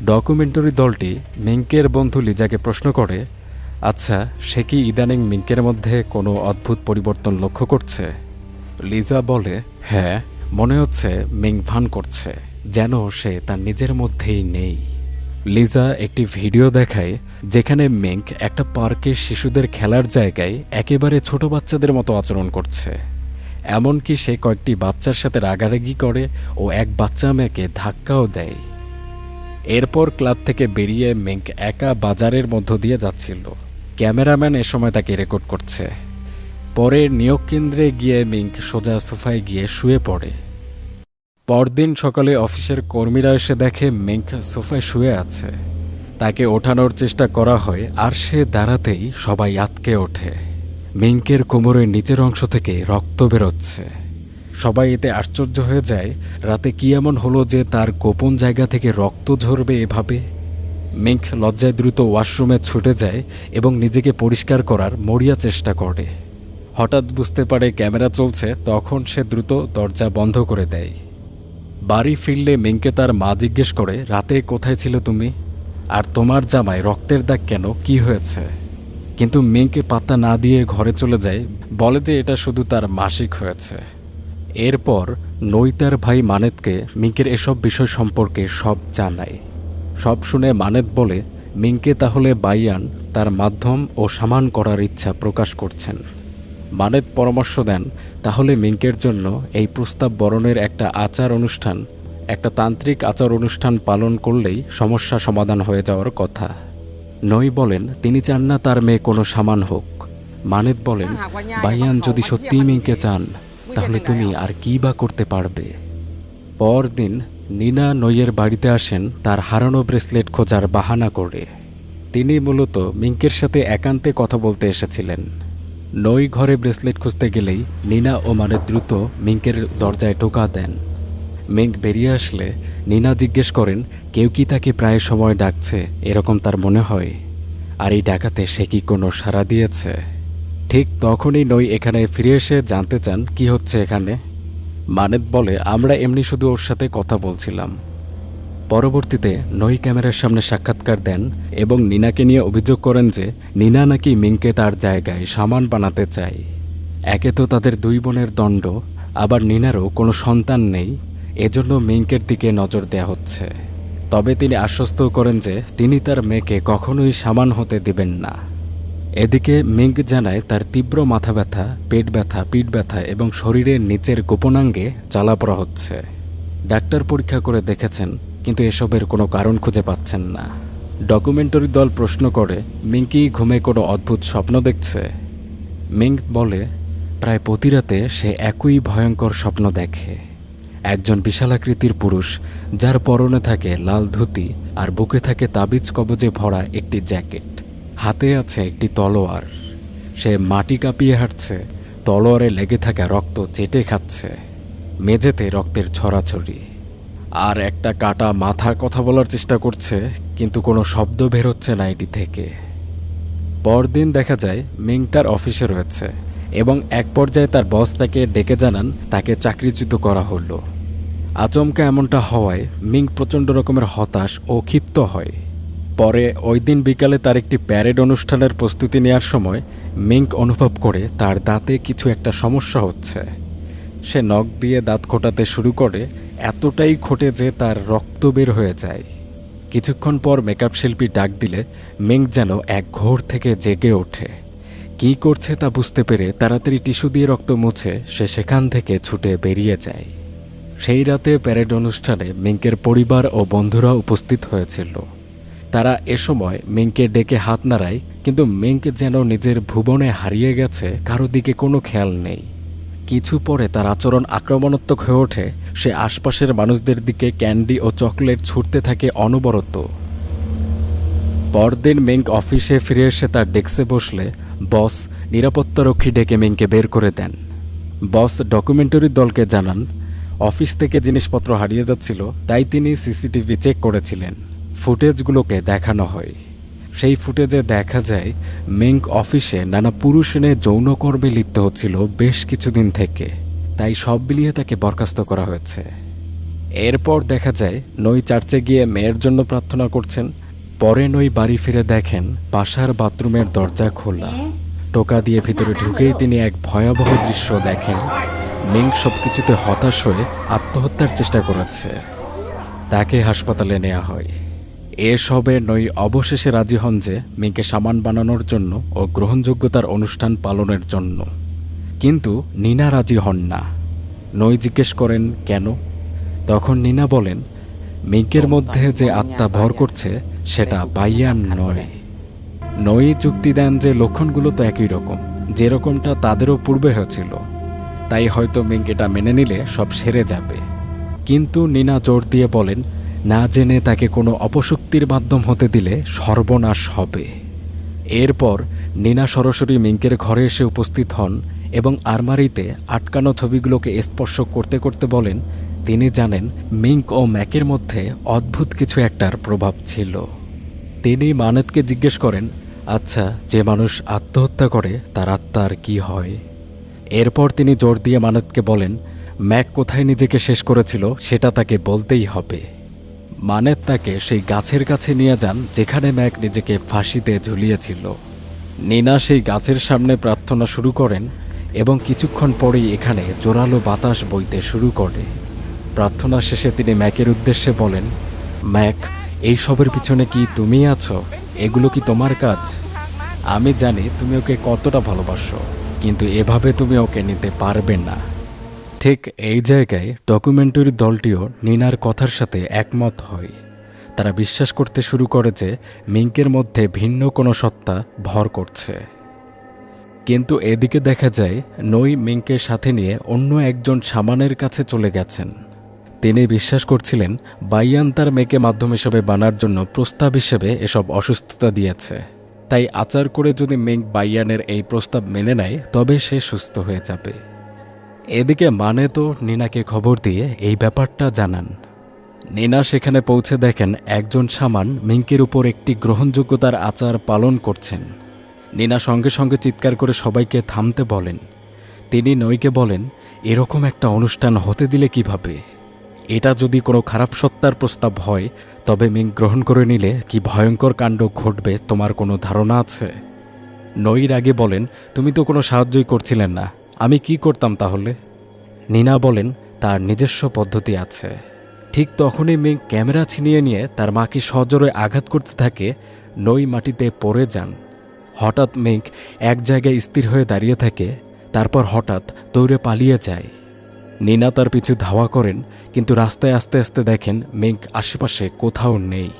ডকুমেন্টারি দলটি মিংকের বন্ধু লিজাকে প্রশ্ন করে আচ্ছা সে কি ইদানিং মিংকের মধ্যে কোনো অদ্ভুত পরিবর্তন লক্ষ্য করছে? লিজা বলে হ্যাঁ, মনে হচ্ছে মিং ভান করছে, যেন সে তার নিজের মধ্যেই নেই। লিজা একটি ভিডিও দেখায় যেখানে মিং একটা পার্কে শিশুদের খেলার জায়গায় একেবারে ছোট বাচ্চাদের মতো আচরণ করছে। এমনকি সে কয়েকটি বাচ্চার সাথে রাগারাগি করে ও এক বাচ্চা মেয়েকে ধাক্কাও দেয়। এরপর ক্লাব থেকে বেরিয়ে মিং একা বাজারের মধ্য দিয়ে যাচ্ছিল। ক্যামেরাম্যান এ সময় তাকে রেকর্ড করছে। পরে নিয়োগ কেন্দ্রে গিয়ে মিং সোজা সোফায় গিয়ে শুয়ে পড়ে। পরদিন সকালে অফিসের কর্মীরা এসে দেখে মিং সোফায় শুয়ে আছে। তাকে ওঠানোর চেষ্টা করা হয়, আর সে দাঁড়াতেই সবাই আঁতকে ওঠে। মিংকের কোমরের নিচের অংশ থেকে রক্ত বেরোচ্ছে। সবাই এতে আশ্চর্য হয়ে যায়, রাতে কি এমন হলো যে তার গোপন জায়গা থেকে রক্ত ঝরবে এভাবে। মিং লজ্জায় দ্রুত ওয়াশরুমে ছুটে যায় এবং নিজেকে পরিষ্কার করার মরিয়া চেষ্টা করে। হঠাৎ বুঝতে পারে ক্যামেরা চলছে, তখন সে দ্রুত দরজা বন্ধ করে দেয়। বাড়ি ফিরলে মিংকে তার মা জিজ্ঞেস করে রাতে কোথায় ছিল তুমি, আর তোমার জামায় রক্তের দাগ কেন, কি হয়েছে? কিন্তু মিংকে পাত্তা না দিয়ে ঘরে চলে যায়, বলে যে এটা শুধু তার মাসিক হয়েছে। এরপর নই তার ভাই মানেতকে মিংকের এসব বিষয় সম্পর্কে সব জানায়। সব শুনে মানেত বলে মিংকে তাহলে বাইয়ান তার মাধ্যম ও সামান করার ইচ্ছা প্রকাশ করছেন। মানেত পরামর্শ দেন তাহলে মিংকের জন্য এই প্রস্তাব বরণের একটা আচার অনুষ্ঠান, একটা তান্ত্রিক আচার অনুষ্ঠান পালন করলেই সমস্যা সমাধান হয়ে যাওয়ার কথা। নই বলেন তিনি চান না তার মেয়ে কোনো সামান হোক। মানেত বলেন বাইয়ান যদি সত্যিই মিংকে চান তাহলে তুমি আর কি বা করতে পারবে। পরদিন নিনা নইয়ের বাড়িতে আসেন তার হারানো ব্রেসলেট খোঁজার বাহানা করে। তিনি মূলত মিঙ্কের সাথে একান্তে কথা বলতে এসেছিলেন। নই ঘরে ব্রেসলেট খুঁজতে গেলেই নিনা ও মানেত দ্রুত মিঙ্কের দরজায় টোকা দেন। মিঙ্ক বেরিয়ে আসলে নিনা জিজ্ঞেস করেন কেউ কি তাকে প্রায় সময় ডাকছে, এরকম তার মনে হয়, আর এই ডাকাতে সে কি কোনো সাড়া দিয়েছে। ঠিক তখনই নই এখানে ফিরে এসে জানতে চান কি হচ্ছে এখানে। মানেত বলে আমরা এমনি শুধু ওর সাথে কথা বলছিলাম। পরবর্তীতে নই ক্যামেরার সামনে সাক্ষাৎকার দেন এবং নিনাকে নিয়ে অভিযোগ করেন যে নিনা নাকি মিঙ্ককে তার জায়গায় সামান বানাতে চায়। একে তো তাদের দুই বোনের দণ্ড, আবার নিনারও কোনো সন্তান নেই, এজন্য মিঙ্কের দিকে নজর দেয়া হচ্ছে। তবে তিনি আশ্বস্ত করেন যে তিনি তার মেয়েকে কখনোই সামান হতে দিবেন না। এদিকে মিঙ্ক জানায় তার তীব্র মাথা ব্যথা, পেট ব্যথা, পিঠ ব্যথা এবং শরীরের নিচের গোপনাঙ্গে জ্বালাপোড়া হচ্ছে। ডাক্তার পরীক্ষা করে দেখেছেন, কিন্তু এসবের কোনো কারণ খুঁজে পাচ্ছেন না। ডকুমেন্টারি দল প্রশ্ন করে মিঙ্কি ঘুমে কোনো অদ্ভুত স্বপ্ন দেখছে। মিঙ্ক বলে প্রায় প্রতি রাতে সে একই ভয়ঙ্কর স্বপ্ন দেখে। একজন বিশালাকৃতির পুরুষ যার পরনে থাকে লাল ধুতি আর বুকে থাকে তাবিজ কবজে ভরা একটি জ্যাকেট, হাতে আছে একটি তলোয়ার। সে মাটি কাঁপিয়ে হাঁটছে, তলোয়ারে লেগে থাকা রক্ত চেটে খাচ্ছে, মেঝেতে রক্তের ছড়াছড়ি। আর একটা কাটা মাথা কথা বলার চেষ্টা করছে, কিন্তু কোনো শব্দ বেরোচ্ছে না এটি থেকে। পরদিন দেখা যায় মিং তার অফিসে রয়েছে এবং এক পর্যায়ে তার বস তাকে ডেকে জানান তাকে চাকরিচ্যুত করা হলো। আচমকা এমনটা হওয়ায় মিং প্রচণ্ড রকমের হতাশ ও ক্ষিপ্ত হয়। পরে ওই দিন বিকালে তার একটি প্যারেড অনুষ্ঠানের প্রস্তুতি নেওয়ার সময় মিঙ্ক অনুভব করে তার দাঁতে কিছু একটা সমস্যা হচ্ছে। সে নখ দিয়ে দাঁত খোঁটাতে শুরু করে, এতটাই খোটে যে তার রক্ত বের হয়ে যায়। কিছুক্ষণ পর মেকআপ শিল্পী ডাক দিলে মিঙ্ক যেন এক ঘোর থেকে জেগে ওঠে। কী করছে তা বুঝতে পেরে তাড়াতাড়ি টিস্যু দিয়ে রক্ত মুছে সে সেখান থেকে ছুটে বেরিয়ে যায়। সেই রাতে প্যারেড অনুষ্ঠানে মিঙ্কের পরিবার ও বন্ধুরা উপস্থিত হয়েছিল। তারা এ সময় মিঙ্ককে ডেকে হাত নাড়ায়, কিন্তু মিঙ্ক যেন নিজের ভুবনে হারিয়ে গেছে, কারো দিকে কোনো খেয়াল নেই। কিছু পরে তার আচরণ আক্রমণাত্মক হয়ে ওঠে। সে আশপাশের মানুষদের দিকে ক্যান্ডি ও চকলেট ছুটতে থাকে অনবরত। পরদিন মিঙ্ক অফিসে ফিরে এসে তার ডেস্কে বসলে বস নিরাপত্তারক্ষী ডেকে মিঙ্ককে বের করে দেন। বস ডকুমেন্টারি দলকে জানান অফিস থেকে জিনিসপত্র হারিয়ে যাচ্ছিল, তাই তিনি সিসিটিভি চেক করেছিলেন। ফুটেজগুলোকে দেখানো হয়। সেই ফুটেজে দেখা যায় মিঙ্ক অফিসে নানা পুরুষ এনে যৌনকর্মে লিপ্ত হচ্ছিল বেশ কিছুদিন থেকে, তাই সব মিলিয়ে তাকে বরখাস্ত করা হয়েছে। এরপর দেখা যায় নই চার্চে গিয়ে মেয়ের জন্য প্রার্থনা করছেন। পরে নই বাড়ি ফিরে দেখেন বাসার বাথরুমের দরজা খোলা। টোকা দিয়ে ভিতরে ঢুকেই তিনি এক ভয়াবহ দৃশ্য দেখেন। মিঙ্ক সবকিছুতে হতাশ হয়ে আত্মহত্যার চেষ্টা করেছে। তাকে হাসপাতালে নেওয়া হয়। এসবে নই অবশেষে রাজি হন যে মিঙ্ককে সামান বানানোর জন্য ও গ্রহণযোগ্যতার অনুষ্ঠান পালনের জন্য। কিন্তু নিনা রাজি হন না। নই জিজ্ঞেস করেন কেন? তখন নিনা বলেন মিঙ্কের মধ্যে যে আত্মা ভর করছে সেটা বাইয়ান নয়। নই যুক্তি দেন যে লক্ষণগুলো তো একই রকম, যেরকমটা তাদেরও পূর্বে হয়েছিল, তাই হয়তো মিঙ্ক এটা মেনে নিলে সব সেরে যাবে। কিন্তু নিনা জোর দিয়ে বলেন না জেনে তাকে কোনো অপশক্তির মাধ্যম হতে দিলে সর্বনাশ হবে। এরপর নিনা সরাসরি মিঙ্কের ঘরে এসে উপস্থিত হন এবং আলমারিতে আটকানো ছবিগুলোকে স্পর্শ করতে করতে বলেন তিনি জানেন মিঙ্ক ও ম্যাকের মধ্যে অদ্ভুত কিছু একটার প্রভাব ছিল। তিনি মানেতকে জিজ্ঞেস করেন আচ্ছা, যে মানুষ আত্মহত্যা করে তার আত্মার কি হয়? এরপর তিনি জোর দিয়ে মানেতকে বলেন ম্যাক কোথায় নিজেকে শেষ করেছিল সেটা তাকে বলতেই হবে। মানেত তাকে সেই গাছের কাছে নিয়ে যান যেখানে ম্যাক নিজেকে ফাঁসিতে ঝুলিয়েছিল। নিনা সেই গাছের সামনে প্রার্থনা শুরু করেন এবং কিছুক্ষণ পরেই এখানে জোরালো বাতাস বইতে শুরু করে। প্রার্থনা শেষে তিনি ম্যাকের উদ্দেশ্যে বলেন ম্যাক, এই সবের পিছনে কি তুমি আছো? এগুলো কি তোমার কাজ? আমি জানি তুমি ওকে কতটা ভালোবাসো, কিন্তু এভাবে তুমি ওকে নিতে পারবে না। ঠিক এই জায়গায় ডকুমেন্টারি দলটিও নিনার কথার সাথে একমত হয়। তারা বিশ্বাস করতে শুরু করে যে মিঙ্কের মধ্যে ভিন্ন কোনো সত্তা ভর করছে। কিন্তু এদিকে দেখা যায় নই মিঙ্কের সাথে নিয়ে অন্য একজন শামানের কাছে চলে গেছেন। তিনি বিশ্বাস করছিলেন বাইয়ান তার মেয়েকে মাধ্যম হিসেবে বানার জন্য প্রস্তাব হিসেবে এসব অসুস্থতা দিয়েছে। তাই আচার করে যদি মেং বাইয়ানের এই প্রস্তাব মেনে নেয় তবে সে সুস্থ হয়ে যাবে। এদিকে মানে তো নিনাকে খবর দিয়ে এই ব্যাপারটা জানান। নিনা সেখানে পৌঁছে দেখেন একজন শামান মিঙ্কের উপর একটি গ্রহণযোগ্যতার আচার পালন করছেন। নিনা সঙ্গে সঙ্গে চিৎকার করে সবাইকে থামতে বলেন। তিনি নইকে বলেন, এরকম একটা অনুষ্ঠান হতে দিলে কিভাবে? এটা যদি কোনো খারাপ সত্তার প্রস্তাব হয় তবে মিঙ্ক গ্রহণ করে নিলে কি ভয়ঙ্কর কাণ্ড ঘটবে তোমার কোনো ধারণা আছে? নইর আগে বলেন, তুমি তো কোনো সাহায্যই করছিলেন না, আমি কি করতাম তাহলে? নিনা বলেন, তার নিজস্ব পদ্ধতি আছে। ঠিক তখনই মিঙ্ক ক্যামেরা ছিনিয়ে নিয়ে তার মাকে সজোরে আঘাত করতে থাকে। নই মাটিতে পড়ে যান। হঠাৎ মিঙ্ক এক জায়গায় স্থির হয়ে দাঁড়িয়ে থাকে, তারপর হঠাৎ দৌড়ে পালিয়ে যায়। নিনা তার পিছু ধাওয়া করেন, কিন্তু রাস্তায় আস্তে আস্তে দেখেন মিঙ্ক আশেপাশে কোথাও নেই।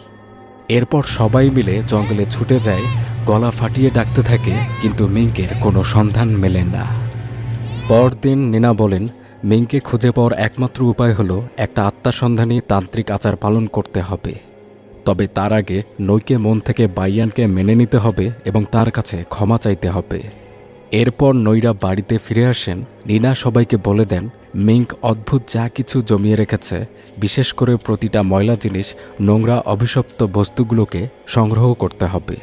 এরপর সবাই মিলে জঙ্গলে ছুটে যায়, গলা ফাটিয়ে ডাকতে থাকে, কিন্তু মিঙ্কের কোনো সন্ধান মেলে না। পরদিন নিনা বলেন, মিঙ্কে খুঁজে পাওয়ার একমাত্র উপায় হলো একটা আত্মাসন্ধানী তান্ত্রিক আচার পালন করতে হবে। তবে তার আগে নইকে মন থেকে বাইয়ানকে মেনে নিতে হবে এবং তার কাছে ক্ষমা চাইতে হবে। এরপর নইরা বাড়িতে ফিরে আসেন। নিনা সবাইকে বলে দেন, মিঙ্ক অদ্ভুত যা কিছু জমিয়ে রেখেছে, বিশেষ করে প্রতিটা ময়লা জিনিস, নোংরা অভিশপ্ত বস্তুগুলোকে সংগ্রহ করতে হবে,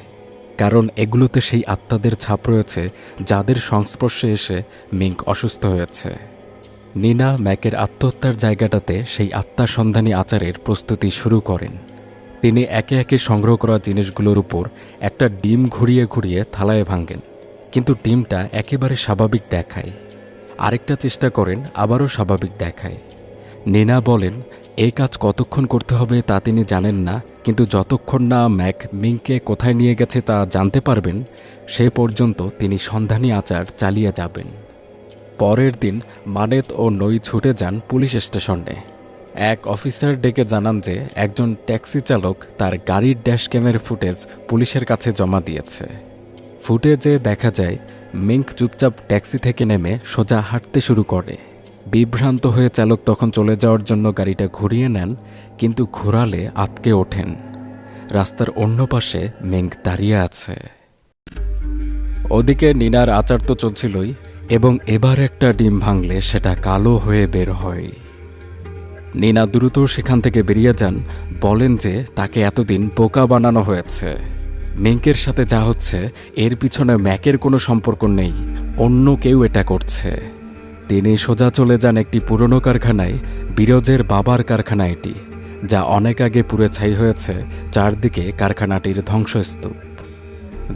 কারণ এগুলোতে সেই আত্মাদের ছাপ রয়েছে যাদের সংস্পর্শে এসে মিঙ্ক অসুস্থ হয়েছে। নিনা ম্যাকের আত্মহত্যার জায়গাটাতে সেই আত্মা সন্ধানী আচারের প্রস্তুতি শুরু করেন। তিনি একে একে সংগ্রহ করা জিনিসগুলোর উপর একটা ডিম ঘুরিয়ে ঘুরিয়ে থালায় ভাঙেন, কিন্তু ডিমটা একেবারে স্বাভাবিক দেখায়। আরেকটা চেষ্টা করেন, আবারও স্বাভাবিক দেখায়। নিনা বলেন, এই কাজ কতক্ষণ করতে হবে তা তিনি জানেন না, কিন্তু যতক্ষণ না ম্যাক মিঙ্ককে কোথায় নিয়ে গেছে তা জানতে পারবেন সে পর্যন্ত তিনি সন্ধানী আচার চালিয়ে যাবেন। পরের দিন মানেত ও নই ছুটে যান পুলিশ স্টেশনে। এক অফিসার ডেকে জানান যে একজন ট্যাক্সি চালক তার গাড়ির ড্যাশ ক্যামের ফুটেজ পুলিশের কাছে জমা দিয়েছে। ফুটেজে দেখা যায় মিঙ্ক চুপচাপ ট্যাক্সি থেকে নেমে সোজা হাঁটতে শুরু করে। বিভ্রান্ত হয়ে চালক তখন চলে যাওয়ার জন্য গাড়িটা ঘুরিয়ে নেন, কিন্তু ঘোরালে আটকে ওঠেন। রাস্তার অন্য পাশে মিঙ্ক দাঁড়িয়ে আছে। ওদিকে নিনার আচার তো চলছিলই, এবং এবার একটা ডিম ভাঙলে সেটা কালো হয়ে বের হয়। নিনা দ্রুত সেখান থেকে বেরিয়ে যান, বলেন যে তাকে এতদিন বোকা বানানো হয়েছে। মিঙ্কের সাথে যা হচ্ছে এর পিছনে ম্যাকের কোনো সম্পর্ক নেই, অন্য কেউ এটা করছে। তিনি সোজা চলে যান একটি পুরনো কারখানায়, বিরজের বাবার কারখানা এটি, যা অনেক আগে পুড়ে ছাই হয়েছে। চারদিকে কারখানাটির ধ্বংসস্তূপ।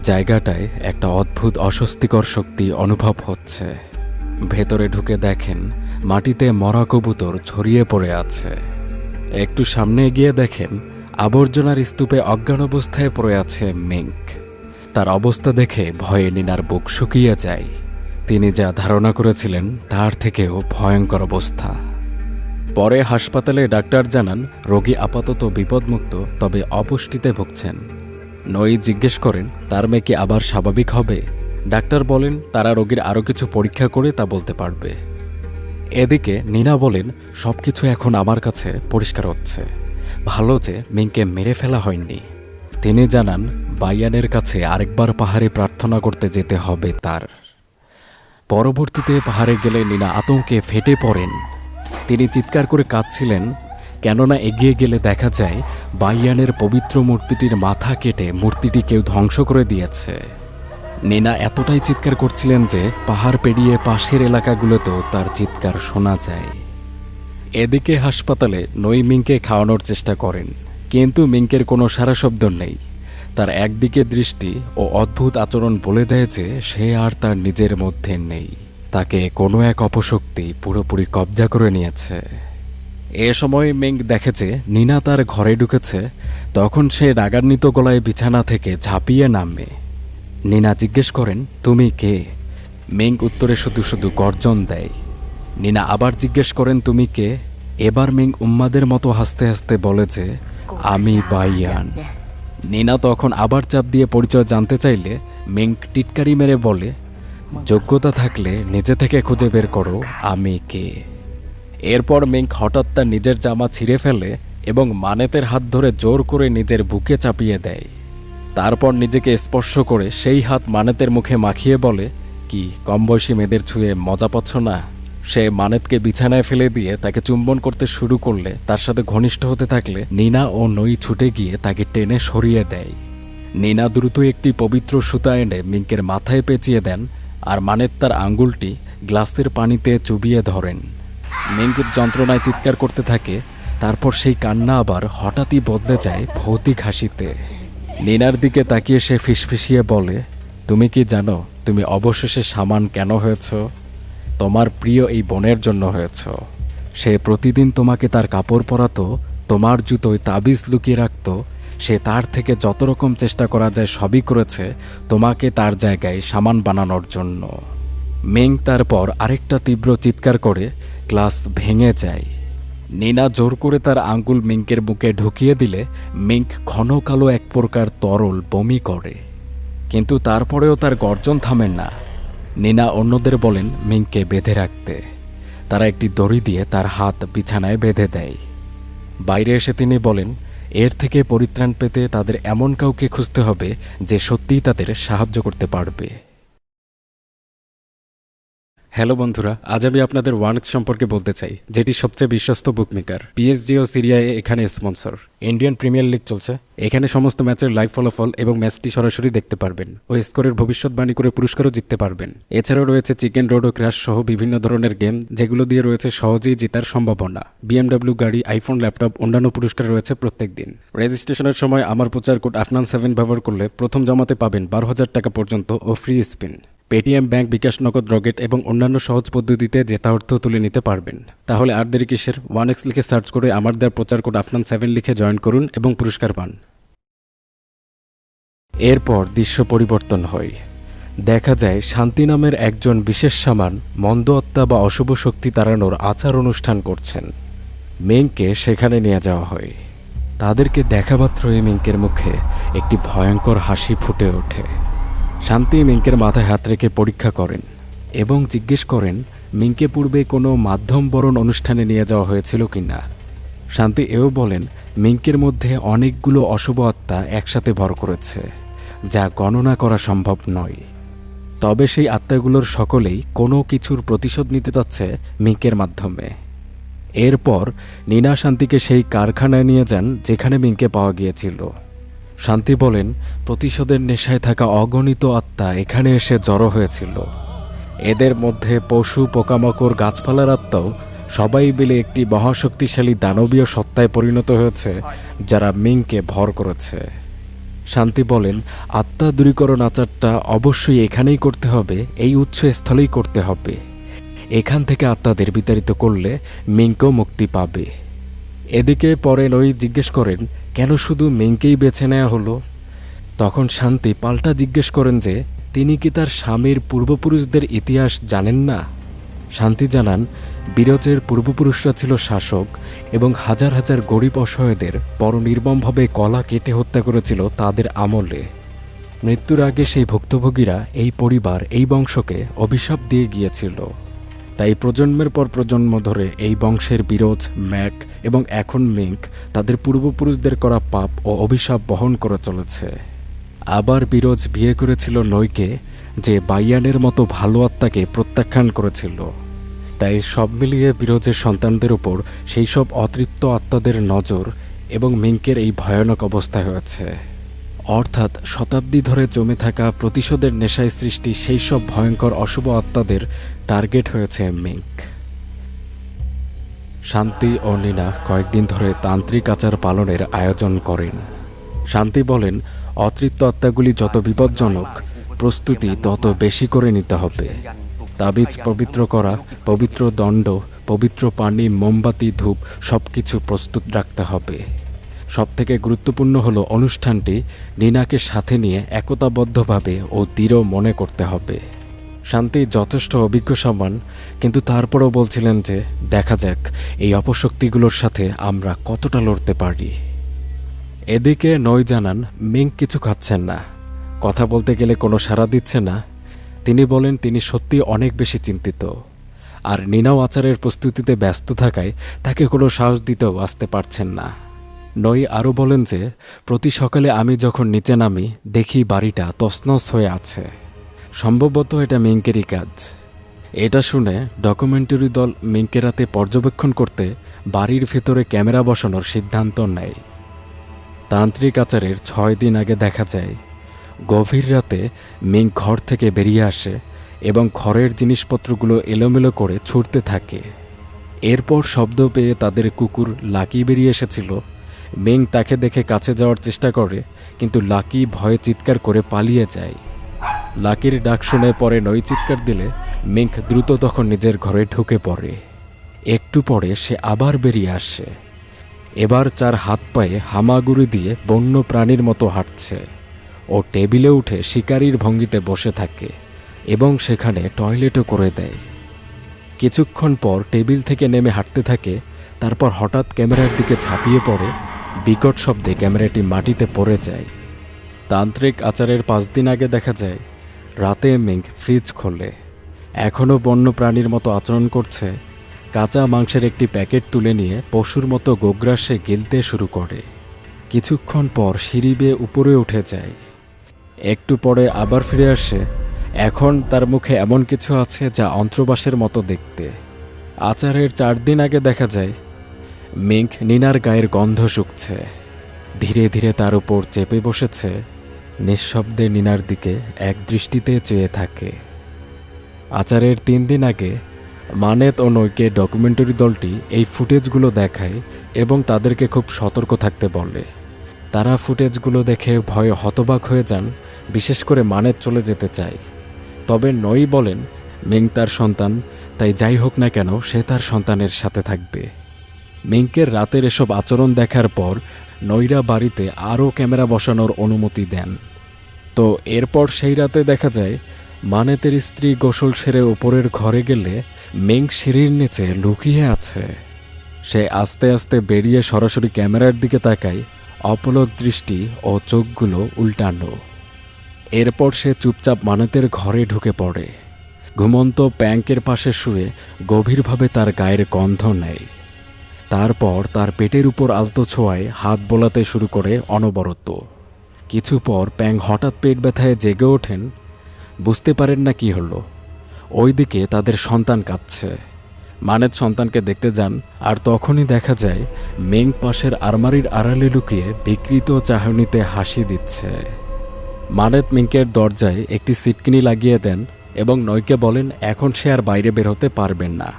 জায়গাটায় একটা অদ্ভুত অস্বস্তিকর শক্তি অনুভব হচ্ছে। ভেতরে ঢুকে দেখেন মাটিতে মরা কবুতর ছড়িয়ে পড়ে আছে। একটু সামনে গিয়ে দেখেন আবর্জনার স্তূপে অজ্ঞান অবস্থায় পড়ে আছে মিঙ্ক। তার অবস্থা দেখে ভয়ে নিনার বুক শুকিয়ে যায়। তিনি যা ধারণা করেছিলেন তার থেকেও ভয়ঙ্কর অবস্থা। পরে হাসপাতালে ডাক্তার জানান রোগী আপাতত বিপদমুক্ত, তবে অপুষ্টিতে ভুগছেন। নই জিজ্ঞেস করেন তার মেয়ে কি আবার স্বাভাবিক হবে। ডাক্তার বলেন তারা রোগীর আরও কিছু পরীক্ষা করে তা বলতে পারবে। এদিকে নিনা বলেন, সবকিছু এখন আমার কাছে পরিষ্কার হচ্ছে। ভালো যে মিঙ্ককে মেরে ফেলা হয়নি। তিনি জানান বাইয়ানের কাছে আরেকবার পাহাড়ে প্রার্থনা করতে যেতে হবে তার। পরবর্তীতে পাহাড়ে গেলে নিনা আতঙ্কে ফেটে পড়েন। তিনি চিৎকার করে কাঁদছিলেন, কেননা এগিয়ে গেলে দেখা যায় বাইয়ানের পবিত্র মূর্তিটির মাথা কেটে মূর্তিটি কেউ ধ্বংস করে দিয়েছে। নিনা এতটাই চিৎকার করছিলেন যে পাহাড় পেরিয়ে পাশের এলাকাগুলোতেও তার চিৎকার শোনা যায়। এদিকে হাসপাতালে নই মিঙ্ককে খাওয়ানোর চেষ্টা করেন, কিন্তু মিঙ্কের কোনো সারা শব্দ নেই। তার একদিকে দৃষ্টি ও অদ্ভুত আচরণ বলে দেয় যে সে আর তার নিজের মধ্যে নেই। তাকে কোনো এক অপশক্তি পুরোপুরি কবজা করে নিয়েছে। এ সময় মিঙ্ক দেখে যে নিনা তার ঘরে ঢুকেছে। তখন সে রাগান্বিত গলায় বিছানা থেকে ঝাঁপিয়ে নামে। নিনা জিজ্ঞেস করেন, তুমি কে? মিঙ্ক উত্তরে শুধু শুধু গর্জন দেয়। নিনা আবার জিজ্ঞেস করেন, তুমি কে? এবার মিঙ্ক উম্মাদের মতো হাসতে হাসতে বলে যে আমি বাইয়ান। নিনা তখন আবার চাপ দিয়ে পরিচয় জানতে চাইলে মিঙ্ক টিটকারি মেরে বলে, যোগ্যতা থাকলে নিজে থেকে খুঁজে বের করো আমি কে। এরপর মিঙ্ক হঠাৎ তার নিজের জামা ছিঁড়ে ফেলে এবং মানেতের হাত ধরে জোর করে নিজের বুকে চাপিয়ে দেয়। তারপর নিজেকে স্পর্শ করে সেই হাত মানেতের মুখে মাখিয়ে বলে, কি কম বয়সী মেয়েদের ছুঁয়ে মজা পাচ্ছ না? সে মানেতকে বিছানায় ফেলে দিয়ে তাকে চুম্বন করতে শুরু করলে তার সাথে ঘনিষ্ঠ হতে থাকলে নিনা ও নই ছুটে গিয়ে তাকে টেনে সরিয়ে দেয়। নিনা দ্রুত একটি পবিত্র সুতা এনে মিঙ্কের মাথায় পেঁচিয়ে দেন আর মানেত তার আঙ্গুলটি গ্লাসের পানিতে চুবিয়ে ধরেন। মিঙ্কের যন্ত্রণায় চিৎকার করতে থাকে। তারপর সেই কান্না আবার হঠাৎই বদলে যায় ভৌতিক হাসিতে। নিনার দিকে তাকিয়ে সে ফিসফিসিয়ে বলে, তুমি কি জানো তুমি অবশেষে সামান কেন হয়েছ? তোমার প্রিয় এই বোনের জন্য হয়েছ। সে প্রতিদিন তোমাকে তার কাপড় পরাতো, তোমার জুতোয় তাবিজ লুকিয়ে রাখত। সে তার থেকে যত রকম চেষ্টা করা যায় সবই করেছে তোমাকে তার জায়গায় সামান বানানোর জন্য। মিং তারপর আরেকটা তীব্র চিৎকার করে গ্লাস ভেঙে যায়। নিনা জোর করে তার আঙ্গুল মিঙ্কের বুকে ঢুকিয়ে দিলে মিঙ্ক ঘন কালো এক প্রকার তরল বমি করে, কিন্তু তারপরেও তার গর্জন থামেন না। নিনা অন্যদের বলেন মিঙ্ককে বেঁধে রাখতে। তারা একটি দড়ি দিয়ে তার হাত বিছানায় বেঁধে দেয়। বাইরে এসে তিনি বলেন, এর থেকে পরিত্রাণ পেতে তাদের এমন কাউকে খুঁজতে হবে যে সত্যিই তাদের সাহায্য করতে পারবে। হ্যালো বন্ধুরা, আজ আমি আপনাদের ওয়ানক্স সম্পর্কে বলতে চাই, যেটি সবচেয়ে বিশ্বস্ত বুকমেকার। পিএসজি ও সিরিয়া এখানে স্পন্সর। ইন্ডিয়ান প্রিমিয়ার লিগ চলছে, এখানে সমস্ত ম্যাচের লাইভ ফলাফল এবং ম্যাচটি সরাসরি দেখতে পারবেন ও স্কোরের ভবিষ্যৎবাণী করে পুরস্কারও জিততে পারবেন। এছাড়াও রয়েছে চিকেন রোড ও ক্র্যাশ সহ বিভিন্ন ধরনের গেম, যেগুলো দিয়ে রয়েছে সহজেই জেতার সম্ভাবনা। বিএমডব্লিউ গাড়ি, আইফোন, ল্যাপটপ, অন্যান্য পুরস্কার রয়েছে প্রত্যেক দিন। রেজিস্ট্রেশনের সময় আমার প্রচার কোড AFNAN7 ব্যবহার করলে প্রথম জমাতে পাবেন 12,000 টাকা পর্যন্ত ও ফ্রি স্পিন। পেটিএম, ব্যাংক, বিকাশ, নগদ, রকেট এবং অন্যান্য সহজ পদ্ধতিতে জেতা অর্থ তুলে নিতে পারবেন। তাহলে আর দেরি কিসের? ওয়ানএক্স লিখে সার্চ করে আমার দেওয়ার প্রচার কোড AFNAN7 লিখে জয়েন করুন এবং পুরস্কার পান। এরপর দৃশ্য পরিবর্তন হয়। দেখা যায় শান্তি নামের একজন বিশেষ সামান মন্দ আত্মা বা অশুভ শক্তি তাড়ানোর আচার অনুষ্ঠান করছেন। মিংকে সেখানে নিয়ে যাওয়া হয়। তাদেরকে দেখা মাত্রই মিংকের মুখে একটি ভয়ঙ্কর হাসি ফুটে ওঠে। শান্তি মিংকের মাথায় হাত রেখে পরীক্ষা করেন এবং জিজ্ঞেস করেন মিংকে পূর্বে কোনো মাধ্যম বরণ অনুষ্ঠানে নিয়ে যাওয়া হয়েছিল কিনা। শান্তি এও বলেন মিংকের মধ্যে অনেকগুলো অশুভ আত্মা একসাথে ভর করেছে, যা গণনা করা সম্ভব নয়। তবে সেই আত্মাগুলোর সকলেই কোনো কিছুর প্রতিশোধ নিতে চাচ্ছে মিংকের মাধ্যমে। এরপর নিনা শান্তিকে সেই কারখানায় নিয়ে যান যেখানে মিংকে পাওয়া গিয়েছিল। শান্তি বলেন প্রতিশোধের নেশায় থাকা অগণিত আত্মা এখানে এসে জড়ো হয়েছিল। এদের মধ্যে পশু, পোকামাকড়, গাছপালার আত্মাও সবাই মিলে একটি মহাশক্তিশালী দানবীয় সত্তায় পরিণত হয়েছে, যারা মিংকে ভর করেছে। শান্তি বলেন আত্মা দূরীকরণ আচারটা অবশ্যই এখানেই করতে হবে, এই উৎসস্থলেই করতে হবে। এখান থেকে আত্মাদের বিতাড়িত করলে মিংকেও মুক্তি পাবে। এদিকে পরে নই জিজ্ঞেস করেন কেন শুধু মিংকেই বেছে নেওয়া হলো। তখন শান্তি পাল্টা জিজ্ঞেস করেন যে তিনি কি তার স্বামীর পূর্বপুরুষদের ইতিহাস জানেন না। শান্তি জানান বিরজের পূর্বপুরুষরা ছিল শাসক এবং হাজার হাজার গরিব অসহায়দের বড় নির্মমভাবে গলা কেটে হত্যা করেছিল তাদের আমলে। মৃত্যুর আগে সেই ভুক্তভোগীরা এই পরিবার, এই বংশকে অভিশাপ দিয়ে গিয়েছিল। তাই প্রজন্মের পর প্রজন্ম ধরে এই বংশের বিরোজ, ম্যাক এবং এখন মিংক তাদের পূর্বপুরুষদের করা পাপ ও অভিশাপ বহন করে চলেছে। আবার বিরোজ বিয়ে করেছিল নইকে, যে বাইয়ানের মতো ভালো আত্মাকে প্রত্যাখ্যান করেছিল। তাই সব মিলিয়ে বিরোজের সন্তানদের উপর সেই সব অতৃপ্ত আত্মাদের নজর এবং মিংকের এই ভয়ানক অবস্থা হয়েছে। অর্থাৎ শতাব্দী ধরে জমে থাকা প্রতিশোধের নেশায় সৃষ্টি সেই সব ভয়ঙ্কর অশুভ আত্মাদের টার্গেট হয়েছে মিংক। শান্তি ও নিনা কয়েকদিন ধরে তান্ত্রিক আচার পালনের আয়োজন করেন। শান্তি বলেন অতৃপ্ত আত্মাগুলি যত বিপজ্জনক, প্রস্তুতি তত বেশি করে নিতে হবে। তাবিজ পবিত্র করা, পবিত্র দণ্ড, পবিত্র পানি, মোমবাতি, ধূপ সবকিছু প্রস্তুত রাখতে হবে। সবথেকে গুরুত্বপূর্ণ হলো অনুষ্ঠানটি নিনাকে সাথে নিয়ে একতাবদ্ধভাবে ও দৃঢ় মনে করতে হবে। শান্তি যথেষ্ট অভিজ্ঞ সমান, কিন্তু তারপরও বলছিলেন যে দেখা যাক এই অপশক্তিগুলোর সাথে আমরা কতটা লড়তে পারি। এদিকে নই জানান মিংক কিছু খাচ্ছেন না, কথা বলতে গেলে কোনো সাড়া দিচ্ছে না। তিনি বলেন তিনি সত্যি অনেক বেশি চিন্তিত। আর নিনাও আচারের প্রস্তুতিতে ব্যস্ত থাকায় তাকে কোনো সাহস দিতেও আসতে পারছেন না। নই আরও বলেন যে প্রতি সকালে আমি যখন নিচে নামি দেখি বাড়িটা তছনছ হয়ে আছে। সম্ভবত এটা মিঙ্কেরই কাজ। এটা শুনে ডকুমেন্টারি দল মিঙ্কে রাতে পর্যবেক্ষণ করতে বাড়ির ভেতরে ক্যামেরা বসানোর সিদ্ধান্ত নেয়। তান্ত্রিক আচারের 6 দিন আগে দেখা যায় গভীর রাতে মিঙ্ক ঘর থেকে বেরিয়ে আসে এবং ঘরের জিনিসপত্রগুলো এলোমেলো করে ছুটতে থাকে। এরপর শব্দ পেয়ে তাদের কুকুর লাকি বেরিয়ে এসেছিল। মিঙ্ক তাকে দেখে কাছে যাওয়ার চেষ্টা করে, কিন্তু লাকি ভয়ে চিৎকার করে পালিয়ে যায়। লাকির ডাক শুনে পরে নই চিৎকার দিলে মিঙ্ক দ্রুত তখন নিজের ঘরে ঢুকে পড়ে। একটু পরে সে আবার বেরিয়ে আসে। এবার 4 হাত পায়ে হামাগুড়ি দিয়ে বন্য প্রাণীর মতো হাঁটছে। ও টেবিলে উঠে শিকারীর ভঙ্গিতে বসে থাকে এবং সেখানে টয়লেটও করে দেয়। কিছুক্ষণ পর টেবিল থেকে নেমে হাঁটতে থাকে, তারপর হঠাৎ ক্যামেরার দিকে ঝাঁপিয়ে পড়ে। বিকট শব্দে ক্যামেরাটি মাটিতে পড়ে যায়। তান্ত্রিক আচারের 5 দিন আগে দেখা যায় রাতে মিঙ্ক ফ্রিজ খোলে। এখনও বন্য প্রাণীর মতো আচরণ করছে। কাঁচা মাংসের একটি প্যাকেট তুলে নিয়ে পশুর মতো গোগ্রাসে গিলতে শুরু করে। কিছুক্ষণ পর সিঁড়ি বেয়ে উপরে উঠে যায়। একটু পরে আবার ফিরে আসে। এখন তার মুখে এমন কিছু আছে যা অন্ত্রবাসের মতো দেখতে। আচারের 4 দিন আগে দেখা যায় মিঙ্ক নিনার গায়ের গন্ধ শুকছে। ধীরে ধীরে তার উপর চেপে বসেছে। নিঃশব্দে নিনার দিকে এক দৃষ্টিতে চেয়ে থাকে। আচারের 3 দিন আগে মানেত ও নইকে ডকুমেন্টারি দলটি এই ফুটেজগুলো দেখায় এবং তাদেরকে খুব সতর্ক থাকতে বলে। তারা ফুটেজগুলো দেখে ভয়ে হতবাক হয়ে যান, বিশেষ করে মানেত চলে যেতে চায়। তবে নই বলেন মিঙ্ক তার সন্তান, তাই যাই হোক না কেন সে তার সন্তানের সাথে থাকবে। মিঙ্কের রাতের এসব আচরণ দেখার পর নইরা বাড়িতে আরও ক্যামেরা বসানোর অনুমতি দেন। তো এরপর সেই রাতে দেখা যায় মানেতের স্ত্রী গোসল সেরে উপরের ঘরে গেলে মিঙ্ক সিঁড়ির নিচে লুকিয়ে আছে। সে আস্তে আস্তে বেরিয়ে সরাসরি ক্যামেরার দিকে তাকায়, অপলক দৃষ্টি ও চোখগুলো উল্টানো। এরপর সে চুপচাপ মানেতের ঘরে ঢুকে পড়ে। ঘুমন্ত প্যাঙ্কের পাশে শুয়ে গভীরভাবে তার গায়ের গন্ধ নেয়। তারপর তার পেটের উপর আলতো ছোঁয়ায় হাত বোলাতে শুরু করে অনবরত। কিছু পর প্যাং হঠাৎ পেট ব্যথায় জেগে ওঠেন। বুঝতে পারেন না কি হলো। ওইদিকে তাদের সন্তান কাঁদছে। মানেত সন্তানকে দেখতে যান, আর তখনই দেখা যায় মিঙ্ক পাশের আলমারির আড়ালে লুকিয়ে বিকৃত চাহনিতে হাসি দিচ্ছে। মানেত মিঙ্কের দরজায় একটি সিটকিনি লাগিয়ে দেন এবং নইকে বলেন এখন সে আর বাইরে বের হতে পারবেন না।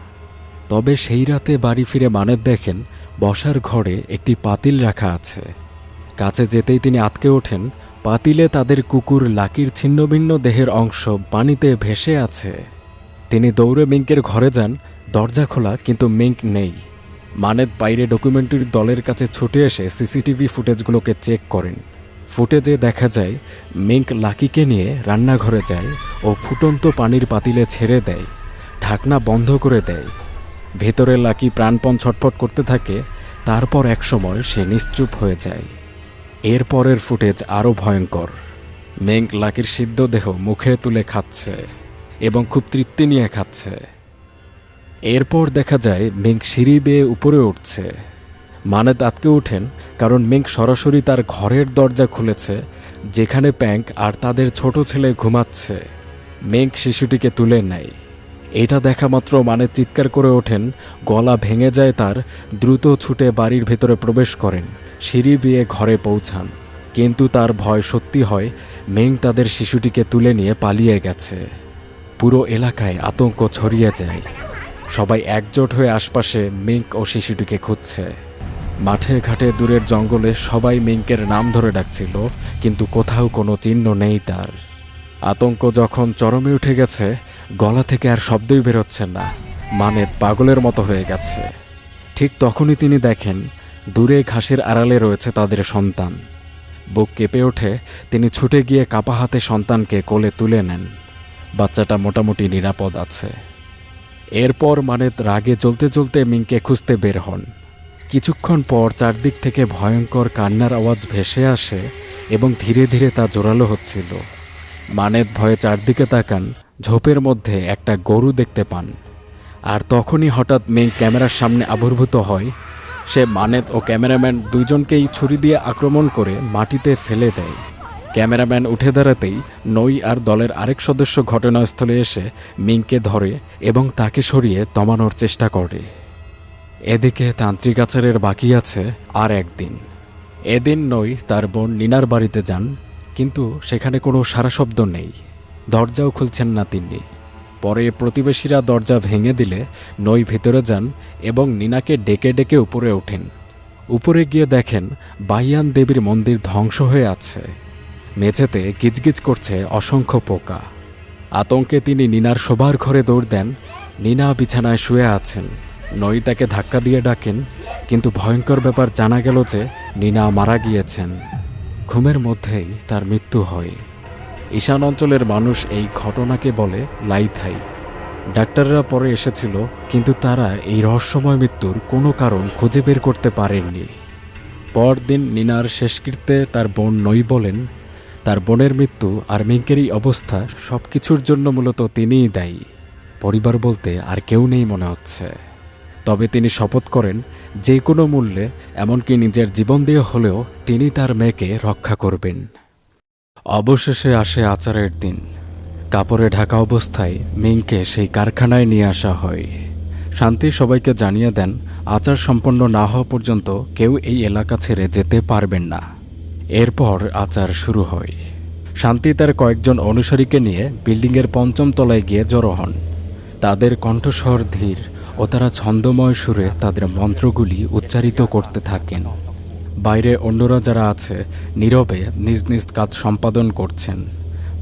তবে সেই রাতে বাড়ি ফিরে মানেত দেখেন বসার ঘরে একটি পাতিল রাখা আছে। কাছে যেতেই তিনি আটকে ওঠেন। পাতিলে তাদের কুকুর লাকির ছিন্নভিন্ন দেহের অংশ পানিতে ভেসে আছে। তিনি দৌড়ে মিঙ্কের ঘরে যান। দরজা খোলা, কিন্তু মিঙ্ক নেই। মানেত বাইরে ডকুমেন্টারি দলের কাছে ছুটে এসে সিসিটিভি ফুটেজগুলোকে চেক করেন। ফুটেজে দেখা যায় মিঙ্ক লাকিকে নিয়ে রান্নাঘরে যায় ও ফুটন্ত পানির পাতিলে ছেড়ে দেয়, ঢাকনা বন্ধ করে দেয়। ভেতরে লাকি প্রাণপণ ছটফট করতে থাকে। তারপর একসময় সে নিশ্চুপ হয়ে যায়। এরপরের ফুটেজ আরও ভয়ঙ্কর। মিঙ্ক লাকির সিদ্ধ দেহ মুখে তুলে খাচ্ছে এবং খুব তৃপ্তি নিয়ে খাচ্ছে। এরপর দেখা যায় মিঙ্ক সিঁড়ি বেয়ে উপরে উঠছে। মানেত আটকে ওঠেন, কারণ মিঙ্ক সরাসরি তার ঘরের দরজা খুলেছে, যেখানে প্যাঙ্ক আর তাদের ছোট ছেলে ঘুমাচ্ছে। মিঙ্ক শিশুটিকে তুলে নেয়। এটা দেখা মাত্র মানেত চিৎকার করে ওঠেন, গলা ভেঙে যায় তার। দ্রুত ছুটে বাড়ির ভেতরে প্রবেশ করেন, সিঁড়ি বেয়ে ঘরে পৌঁছান। কিন্তু তার ভয় সত্যি হয়, মিঙ্ক তাদের শিশুটিকে তুলে নিয়ে পালিয়ে গেছে। পুরো এলাকায় আতঙ্ক ছড়িয়ে যায়। সবাই একজোট হয়ে আশপাশে মিঙ্ক ও শিশুটিকে খুঁজছে। মাঠে ঘাটে দূরের জঙ্গলে সবাই মিঙ্কের নাম ধরে ডাকছিল, কিন্তু কোথাও কোনো চিহ্ন নেই তার। আতঙ্ক যখন চরমে উঠে গেছে, গলা থেকে আর শব্দই বেরোচ্ছে না। মানেত পাগলের মতো হয়ে গেছে। ঠিক তখনই তিনি দেখেন দূরে ঘাসের আড়ালে রয়েছে তাদের সন্তান। বুক কেঁপে ওঠে। তিনি ছুটে গিয়ে কাপা হাতে সন্তানকে কোলে তুলে নেন। বাচ্চাটা মোটামুটি নিরাপদ আছে। এরপর মানেত রাগে চলতে চলতে মিঙ্ককে খুঁজতে বের হন। কিছুক্ষণ পর চারদিক থেকে ভয়ঙ্কর কান্নার আওয়াজ ভেসে আসে এবং ধীরে ধীরে তা জোরালো হচ্ছিল। মানেত ভয়ে চারদিকে তাকান। ঝোপের মধ্যে একটা গরু দেখতে পান। আর তখনই হঠাৎ মেঘ ক্যামেরার সামনে আবির্ভূত হয়। সে মানেত ও ক্যামেরাম্যান দুজনকেই ছুরি দিয়ে আক্রমণ করে মাটিতে ফেলে দেয়। ক্যামেরাম্যান উঠে দাঁড়াতেই নই আর দলের আরেক সদস্য ঘটনাস্থলে এসে মিংকে ধরে এবং তাকে সরিয়ে দমানোর চেষ্টা করে। এদিকে তান্ত্রিক আচারের বাকি আছে আর একদিন। এদিন নই তার বোন নিনার বাড়িতে যান, কিন্তু সেখানে কোনো সারা শব্দ নেই, দরজাও খুলছেন না তিনি। পরে প্রতিবেশীরা দরজা ভেঙে দিলে নই ভেতরে যান এবং নিনাকে ডেকে ডেকে উপরে ওঠেন। উপরে গিয়ে দেখেন বাহিয়ান দেবীর মন্দির ধ্বংস হয়ে আছে। মেঝেতে গিজগিজ করছে অসংখ্য পোকা। আতঙ্কে তিনি নিনার শোবার ঘরে দৌড় দেন। নিনা বিছানায় শুয়ে আছেন। নই তাকে ধাক্কা দিয়ে ডাকেন, কিন্তু ভয়ঙ্কর ব্যাপার জানা গেল যে নিনা মারা গিয়েছেন। ঘুমের মধ্যেই তার মৃত্যু হয়। ঈশান অঞ্চলের মানুষ এই ঘটনাকে বলে লাইথাই। ডাক্তাররা পরে এসেছিল, কিন্তু তারা এই রহস্যময় মৃত্যুর কোনো কারণ খুঁজে বের করতে পারেননি। পরদিন নিনার শেষকৃত্যে তার বোন নই বলেন, তার বোনের মৃত্যু আর মিঙ্কের এই অবস্থা সব কিছুর জন্য মূলত তিনিই দায়ী। পরিবার বলতে আর কেউ নেই মনে হচ্ছে। তবে তিনি শপথ করেন যে কোনো মূল্যে, এমনকি নিজের জীবন দিয়ে হলেও তিনি তার মেয়েকে রক্ষা করবেন। অবশেষে আসে আচারের দিন। কাপড়ে ঢাকা অবস্থায় মিংকে সেই কারখানায় নিয়ে আসা হয়। শান্তি সবাইকে জানিয়ে দেন আচার সম্পন্ন না হওয়া পর্যন্ত কেউ এই এলাকা ছেড়ে যেতে পারবেন না। এরপর আচার শুরু হয়। শান্তি তার কয়েকজন অনুসারীকে নিয়ে বিল্ডিংয়ের ৫ম তলায় গিয়ে জড়ো হন। তাদের কণ্ঠস্বর ধীর ও তারা ছন্দময় সুরে তাদের মন্ত্রগুলি উচ্চারিত করতে থাকেন। বাইরে অন্যরা যারা আছে নীরবে নিজ নিজ কাজ সম্পাদন করছেন।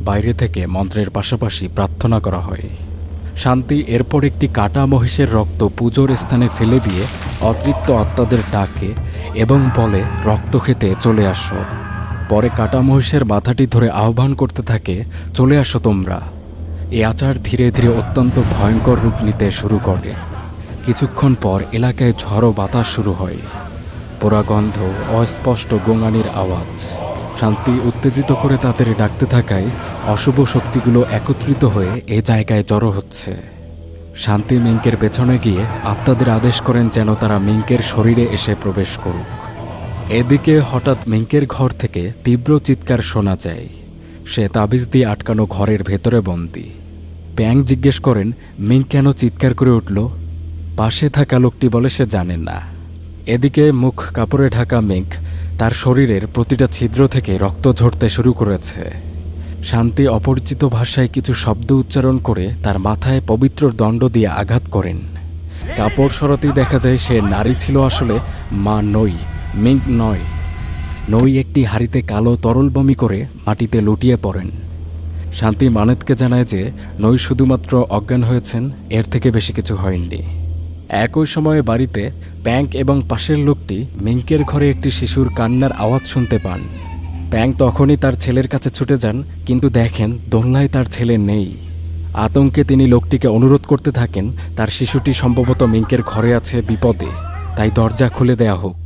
বাইরে থেকে মন্ত্রের পাশাপাশি প্রার্থনা করা হয়। শান্তি এরপর একটি কাটা মহিষের রক্ত পুজোর স্থানে ফেলে দিয়ে অতৃপ্ত আত্মাদের ডাকে এবং বলে রক্ত খেতে চলে আসো। পরে কাটা মহিষের মাথাটি ধরে আহ্বান করতে থাকে, চলে আসো তোমরা। এই আচার ধীরে ধীরে অত্যন্ত ভয়ঙ্কর রূপ নিতে শুরু করে। কিছুক্ষণ পর এলাকায় ঝড়ো বাতাস শুরু হয়। পোড়া গন্ধ, অস্পষ্ট গোঙানির আওয়াজ। শান্তি উত্তেজিত করে তাদের ডাকতে থাকায় অশুভ শক্তিগুলো একত্রিত হয়ে এ জায়গায় জড়ো হচ্ছে। শান্তি মিঙ্কের পেছনে গিয়ে আত্মাদের আদেশ করেন যেন তারা মিঙ্কের শরীরে এসে প্রবেশ করুক। এদিকে হঠাৎ মিঙ্কের ঘর থেকে তীব্র চিৎকার শোনা যায়। সে তাবিজ দিয়ে আটকানো ঘরের ভেতরে বন্দী। প্যাং জিজ্ঞেস করেন মিঙ্ক কেন চিৎকার করে উঠল। পাশে থাকা লোকটি বলে সে জানে না। এদিকে মুখ কাপড়ে ঢাকা মিঙ্ক তার শরীরের প্রতিটা ছিদ্র থেকে রক্ত ঝরতে শুরু করেছে। শান্তি অপরিচিত ভাষায় কিছু শব্দ উচ্চারণ করে তার মাথায় পবিত্র দণ্ড দিয়ে আঘাত করেন। কাপড় সরাতেই দেখা যায় সে নারী ছিল আসলে মা নই, মিঙ্ক নয়। নই একটি হাঁড়িতে কালো তরল বমি করে মাটিতে লুটিয়ে পড়েন। শান্তি মানেতকে জানায় যে নই শুধুমাত্র অজ্ঞান হয়েছেন, এর থেকে বেশি কিছু হয়নি। একই সময়ে বাড়িতে প্যাং এবং পাশের লোকটি মিঙ্কের ঘরে একটি শিশুর কান্নার আওয়াজ শুনতে পান। প্যাং তখনই তার ছেলের কাছে ছুটে যান, কিন্তু দেখেন দোলনায় তার ছেলে নেই। আতঙ্কে তিনি লোকটিকে অনুরোধ করতে থাকেন তার শিশুটি সম্ভবত মিঙ্কের ঘরে আছে বিপদে, তাই দরজা খুলে দেয়া হোক।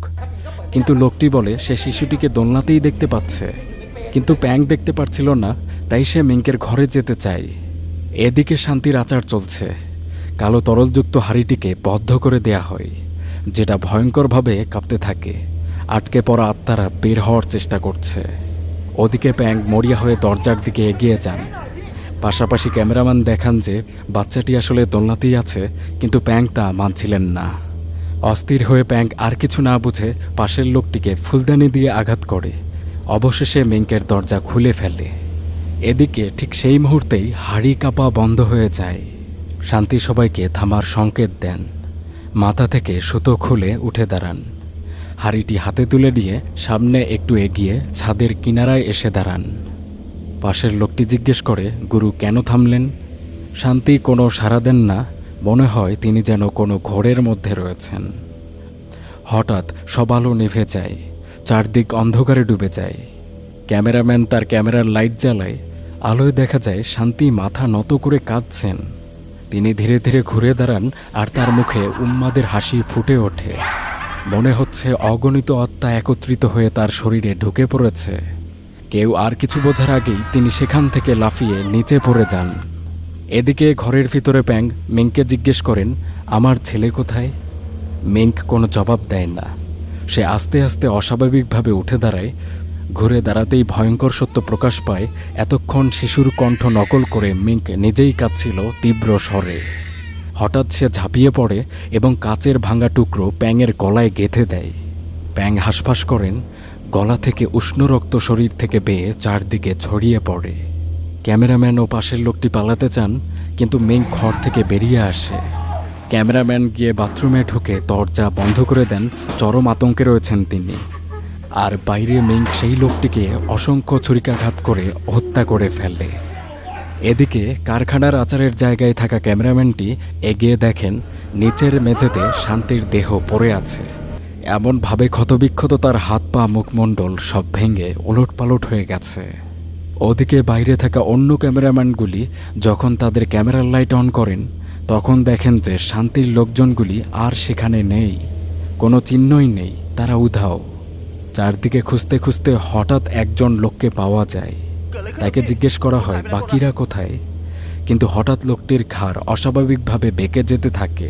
কিন্তু লোকটি বলে সে শিশুটিকে দোলনাতেই দেখতে পাচ্ছে, কিন্তু প্যাং দেখতে পাচ্ছিল না, তাই সে মিঙ্কের ঘরে যেতে চায়। এদিকে শান্তির আচার চলছে। কালো তরলযুক্ত হাঁড়িটিকে বদ্ধ করে দেয়া হয়, যেটা ভয়ঙ্করভাবে কাঁপতে থাকে। আটকে পড়া আত্মারা বের হওয়ার চেষ্টা করছে। ওদিকে প্যাং মরিয়া হয়ে দরজার দিকে এগিয়ে যান। পাশাপাশি ক্যামেরাম্যান দেখান যে বাচ্চাটি আসলে দোলনাতেই আছে, কিন্তু প্যাং তা মানছিলেন না। অস্থির হয়ে প্যাং আর কিছু না বুঝে পাশের লোকটিকে ফুলদানি দিয়ে আঘাত করে। অবশেষে মিঙ্কের দরজা খুলে ফেলে। এদিকে ঠিক সেই মুহূর্তেই হাঁড়ি কাঁপা বন্ধ হয়ে যায়। শান্তি সবাইকে থামার সংকেত দেন। মাথা থেকে সুতো খুলে উঠে দাঁড়ান। হাঁড়িটি হাতে তুলে নিয়ে সামনে একটু এগিয়ে ছাদের কিনারায় এসে দাঁড়ান। পাশের লোকটি জিজ্ঞেস করে, গুরু কেন থামলেন? শান্তি কোনো সাড়া দেন না। মনে হয় তিনি যেন কোনো ঘোরের মধ্যে রয়েছেন। হঠাৎ সব আলো নিভে যায়, চারদিক অন্ধকারে ডুবে যায়। ক্যামেরাম্যান তার ক্যামেরার লাইট জ্বালায়। আলোয় দেখা যায় শান্তি মাথা নত করে কাঁদছেন। তিনি ধীরে ধীরে ঘুরে দাঁড়ান আর তার মুখে উন্মাদের হাসি ফুটে ওঠে। মনে হচ্ছে অগণিত আত্মা একত্রিত হয়ে তার শরীরে ঢুকে পড়েছে। কেউ আর কিছু বোঝার আগেই তিনি সেখান থেকে লাফিয়ে নিচে পড়ে যান। এদিকে ঘরের ভিতরে প্যাং মিংকে জিজ্ঞেস করেন, আমার ছেলে কোথায়? মিংক কোনো জবাব দেয় না। সে আস্তে আস্তে অস্বাভাবিকভাবে উঠে দাঁড়ায়। ঘুরে দাঁড়াতেই ভয়ঙ্কর সত্য প্রকাশ পায়, এতক্ষণ শিশুর কণ্ঠ নকল করে মিংক নিজেই কাঁদছিল তীব্র স্বরে। হঠাৎ সে ঝাঁপিয়ে পড়ে এবং কাচের ভাঙা টুকরো প্যাংয়ের গলায় গেঁথে দেয়। প্যাং হাঁসফাঁস করেন। গলা থেকে উষ্ণ রক্ত শরীর থেকে বেয়ে চারদিকে ছড়িয়ে পড়ে। ক্যামেরাম্যান ও পাশের লোকটি পালাতে চান, কিন্তু মিংক ঘর থেকে বেরিয়ে আসে। ক্যামেরাম্যান গিয়ে বাথরুমে ঢুকে দরজা বন্ধ করে দেন। চরম আতঙ্কে রয়েছেন তিনি। আর বাইরে মিংক সেই লোকটিকে অসংখ্য ছুরিকাঘাত করে হত্যা করে ফেলে। এদিকে কারখানার আচারের জায়গায় থাকা ক্যামেরাম্যানটি এগিয়ে দেখেন নিচের মেঝেতে শান্তির দেহ পড়ে আছে। এমনভাবে ক্ষতবিক্ষত তার হাত পা মুখমণ্ডল সব ভেঙে ওলটপালট হয়ে গেছে। ওদিকে বাইরে থাকা অন্য ক্যামেরাম্যানগুলি যখন তাদের ক্যামেরার লাইট অন করেন, তখন দেখেন যে শান্তির লোকজনগুলি আর সেখানে নেই। কোনো চিহ্নই নেই, তারা উধাও। চারদিকে খুঁজতে খুঁজতে হঠাৎ একজন লোককে পাওয়া যায়। তাকে জিজ্ঞেস করা হয় বাকিরা কোথায়, কিন্তু হঠাৎ লোকটির ঘাড় অস্বাভাবিকভাবে বেঁকে যেতে থাকে।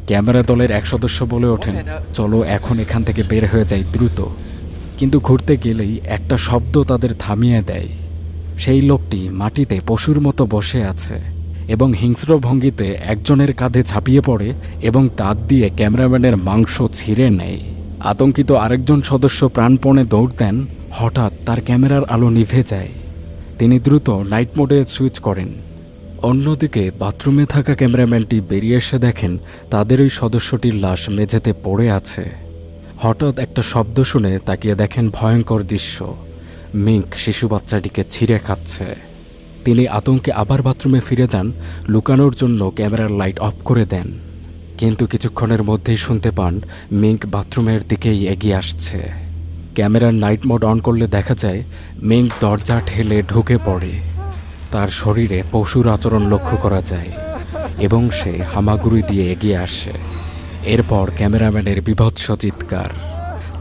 ক্যামেরা দলের এক সদস্য বলে ওঠেন, চলো এখন এখান থেকে বের হয়ে যাই দ্রুত। কিন্তু ঘুরতে গেলেই একটা শব্দ তাদের থামিয়ে দেয়। সেই লোকটি মাটিতে পশুর মতো বসে আছে এবং হিংস্র ভঙ্গিতে একজনের কাঁধে ঝাঁপিয়ে পড়ে এবং দাঁত দিয়ে ক্যামেরাম্যানের মাংস ছিঁড়ে নেয়। আতঙ্কিত আরেকজন সদস্য প্রাণপণে দৌড় দেন। হঠাৎ তার ক্যামেরার আলো নিভে যায়। তিনি দ্রুত নাইট মোডে সুইচ করেন। অন্যদিকে বাথরুমে থাকা ক্যামেরাম্যানটি বেরিয়ে এসে দেখেন তাদের ওই সদস্যটির লাশ মেঝেতে পড়ে আছে। হঠাৎ একটা শব্দ শুনে তাকিয়ে দেখেন ভয়ঙ্কর দৃশ্য। মিংক শিশু বাচ্চাটিকে ছিঁড়ে খাচ্ছে। তিনি আতঙ্কে আবার বাথরুমে ফিরে যান। লুকানোর জন্য ক্যামেরার লাইট অফ করে দেন, কিন্তু কিছুক্ষণের মধ্যেই শুনতে পান মিংক বাথরুমের দিকেই এগিয়ে আসছে। ক্যামেরার নাইট মোড অন করলে দেখা যায় মিংক দরজা ঠেলে ঢুকে পড়ে। তার শরীরে পশুর আচরণ লক্ষ্য করা যায় এবং সে হামাগুড়ি দিয়ে এগিয়ে আসে। এরপর ক্যামেরাম্যানের বীভৎস চিৎকার।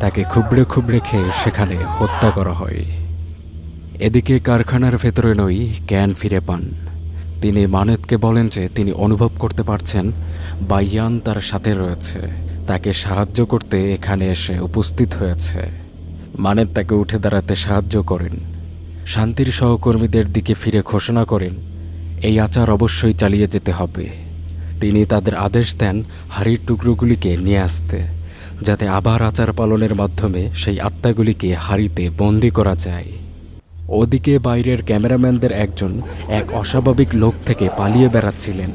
তাকে খুবড়ে খুবড়ে খেয়ে সেখানে হত্যা করা হয়। এদিকে কারখানার ভেতরে নই জ্ঞান ফিরে পান। তিনি মানেতকে বলেন যে তিনি অনুভব করতে পারছেন বাইয়ান তার সাথে রয়েছে, তাকে সাহায্য করতে এখানে এসে উপস্থিত হয়েছে। মানেত তাকে উঠে দাঁড়াতে সাহায্য করেন। শান্তির সহকর্মীদের দিকে ফিরে ঘোষণা করেন এই আচার অবশ্যই চালিয়ে যেতে হবে। তিনি তাদের আদেশ দেন হাড়ির টুকরোগুলিকে নিয়ে আসতে, যাতে আবার আচার পালনের মাধ্যমে সেই আত্মাগুলিকে হাড়িতে বন্দি করা যায়। ওদিকে বাইরের ক্যামেরাম্যানদের একজন এক অস্বাভাবিক লোক থেকে পালিয়ে বেড়াচ্ছিলেন।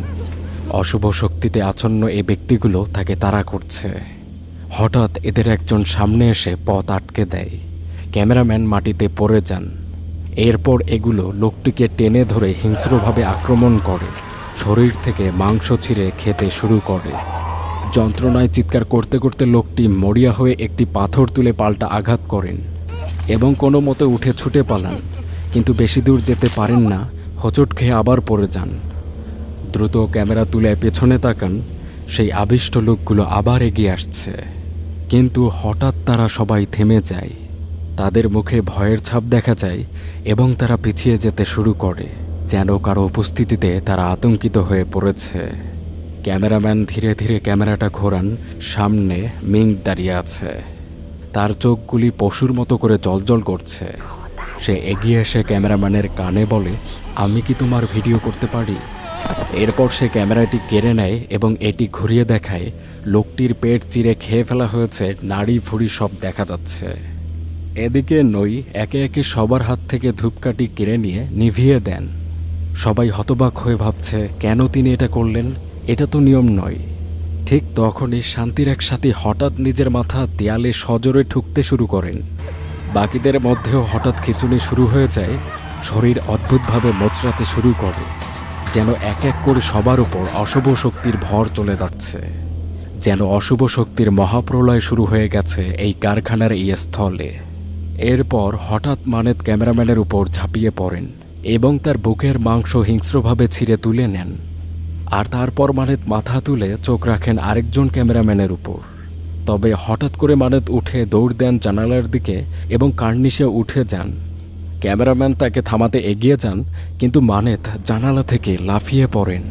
অশুভ শক্তিতে আচ্ছন্ন এই ব্যক্তিগুলো তাকে তাড়া করছে। হঠাৎ এদের একজন সামনে এসে পথ আটকে দেয়। ক্যামেরাম্যান মাটিতে পড়ে যান। এরপর এগুলো লোকটিকে টেনে ধরে হিংস্রভাবে আক্রমণ করে, শরীর থেকে মাংস ছিঁড়ে খেতে শুরু করে। যন্ত্রণায় চিৎকার করতে করতে লোকটি মরিয়া হয়ে একটি পাথর তুলে পাল্টা আঘাত করেন এবং কোনো মতে উঠে ছুটে পালান, কিন্তু বেশি দূর যেতে পারেন না। হোঁচট খেয়ে আবার পড়ে যান। দ্রুত ক্যামেরা তুলে পেছনে তাকান। সেই আবিষ্ট লোকগুলো আবার এগিয়ে আসছে, কিন্তু হঠাৎ তারা সবাই থেমে যায়। তাদের মুখে ভয়ের ছাপ দেখা যায় এবং তারা পিছিয়ে যেতে শুরু করে, যেন কারো উপস্থিতিতে তারা আতঙ্কিত হয়ে পড়েছে। ক্যামেরাম্যান ধীরে ধীরে ক্যামেরাটা ঘোরান। সামনে মিংক দাঁড়িয়ে আছে। তার চোখগুলি পশুর মতো করে জ্বলজ্বল করছে। সে এগিয়ে এসে ক্যামেরাম্যানের কানে বলে, আমি কি তোমার ভিডিও করতে পারি? এরপর সে ক্যামেরাটি কেড়ে নেয় এবং এটি ঘুরিয়ে দেখায় লোকটির পেট চিরে খেয়ে ফেলা হয়েছে, নাড়ি ভুঁড়ি সব দেখা যাচ্ছে। এদিকে নই একে একে সবার হাত থেকে ধূপকাঠি কেড়ে নিয়ে নিভিয়ে দেন। সবাই হতবাক হয়ে ভাবছে কেন তিনি এটা করলেন, এটা তো নিয়ম নয়। ঠিক তখনই শান্তির এক সাথী হঠাৎ নিজের মাথা দেয়ালে সজোরে ঠুকতে শুরু করেন। বাকিদের মধ্যেও হঠাৎ খিঁচুনি শুরু হয়ে যায়। শরীর অদ্ভুতভাবে মোচড়াতে শুরু করে, যেন এক এক করে সবার উপর অশুভ শক্তির ভর চলে যাচ্ছে। যেন অশুভ শক্তির মহাপ্রলয় শুরু হয়ে গেছে এই কারখানার এই স্থলে। এরপর হঠাৎ মানেত ক্যামেরাম্যানের উপর ঝাঁপিয়ে পড়েন এবং তার বুকের মাংস হিংস্রভাবে ছিঁড়ে তুলে নেন। আর তারপর মানেত মাথা তুলে চোখ রাখেন আরেকজন ক্যামেরাম্যানের উপর। তবে হঠাৎ করে মানেত উঠে দৌড় দেন জানালার দিকে এবং কার্নিশে উঠে যান। ক্যামেরাম্যান তাকে থামাতে এগিয়ে যান, কিন্তু মানেত জানালা থেকে লাফিয়ে পড়েন।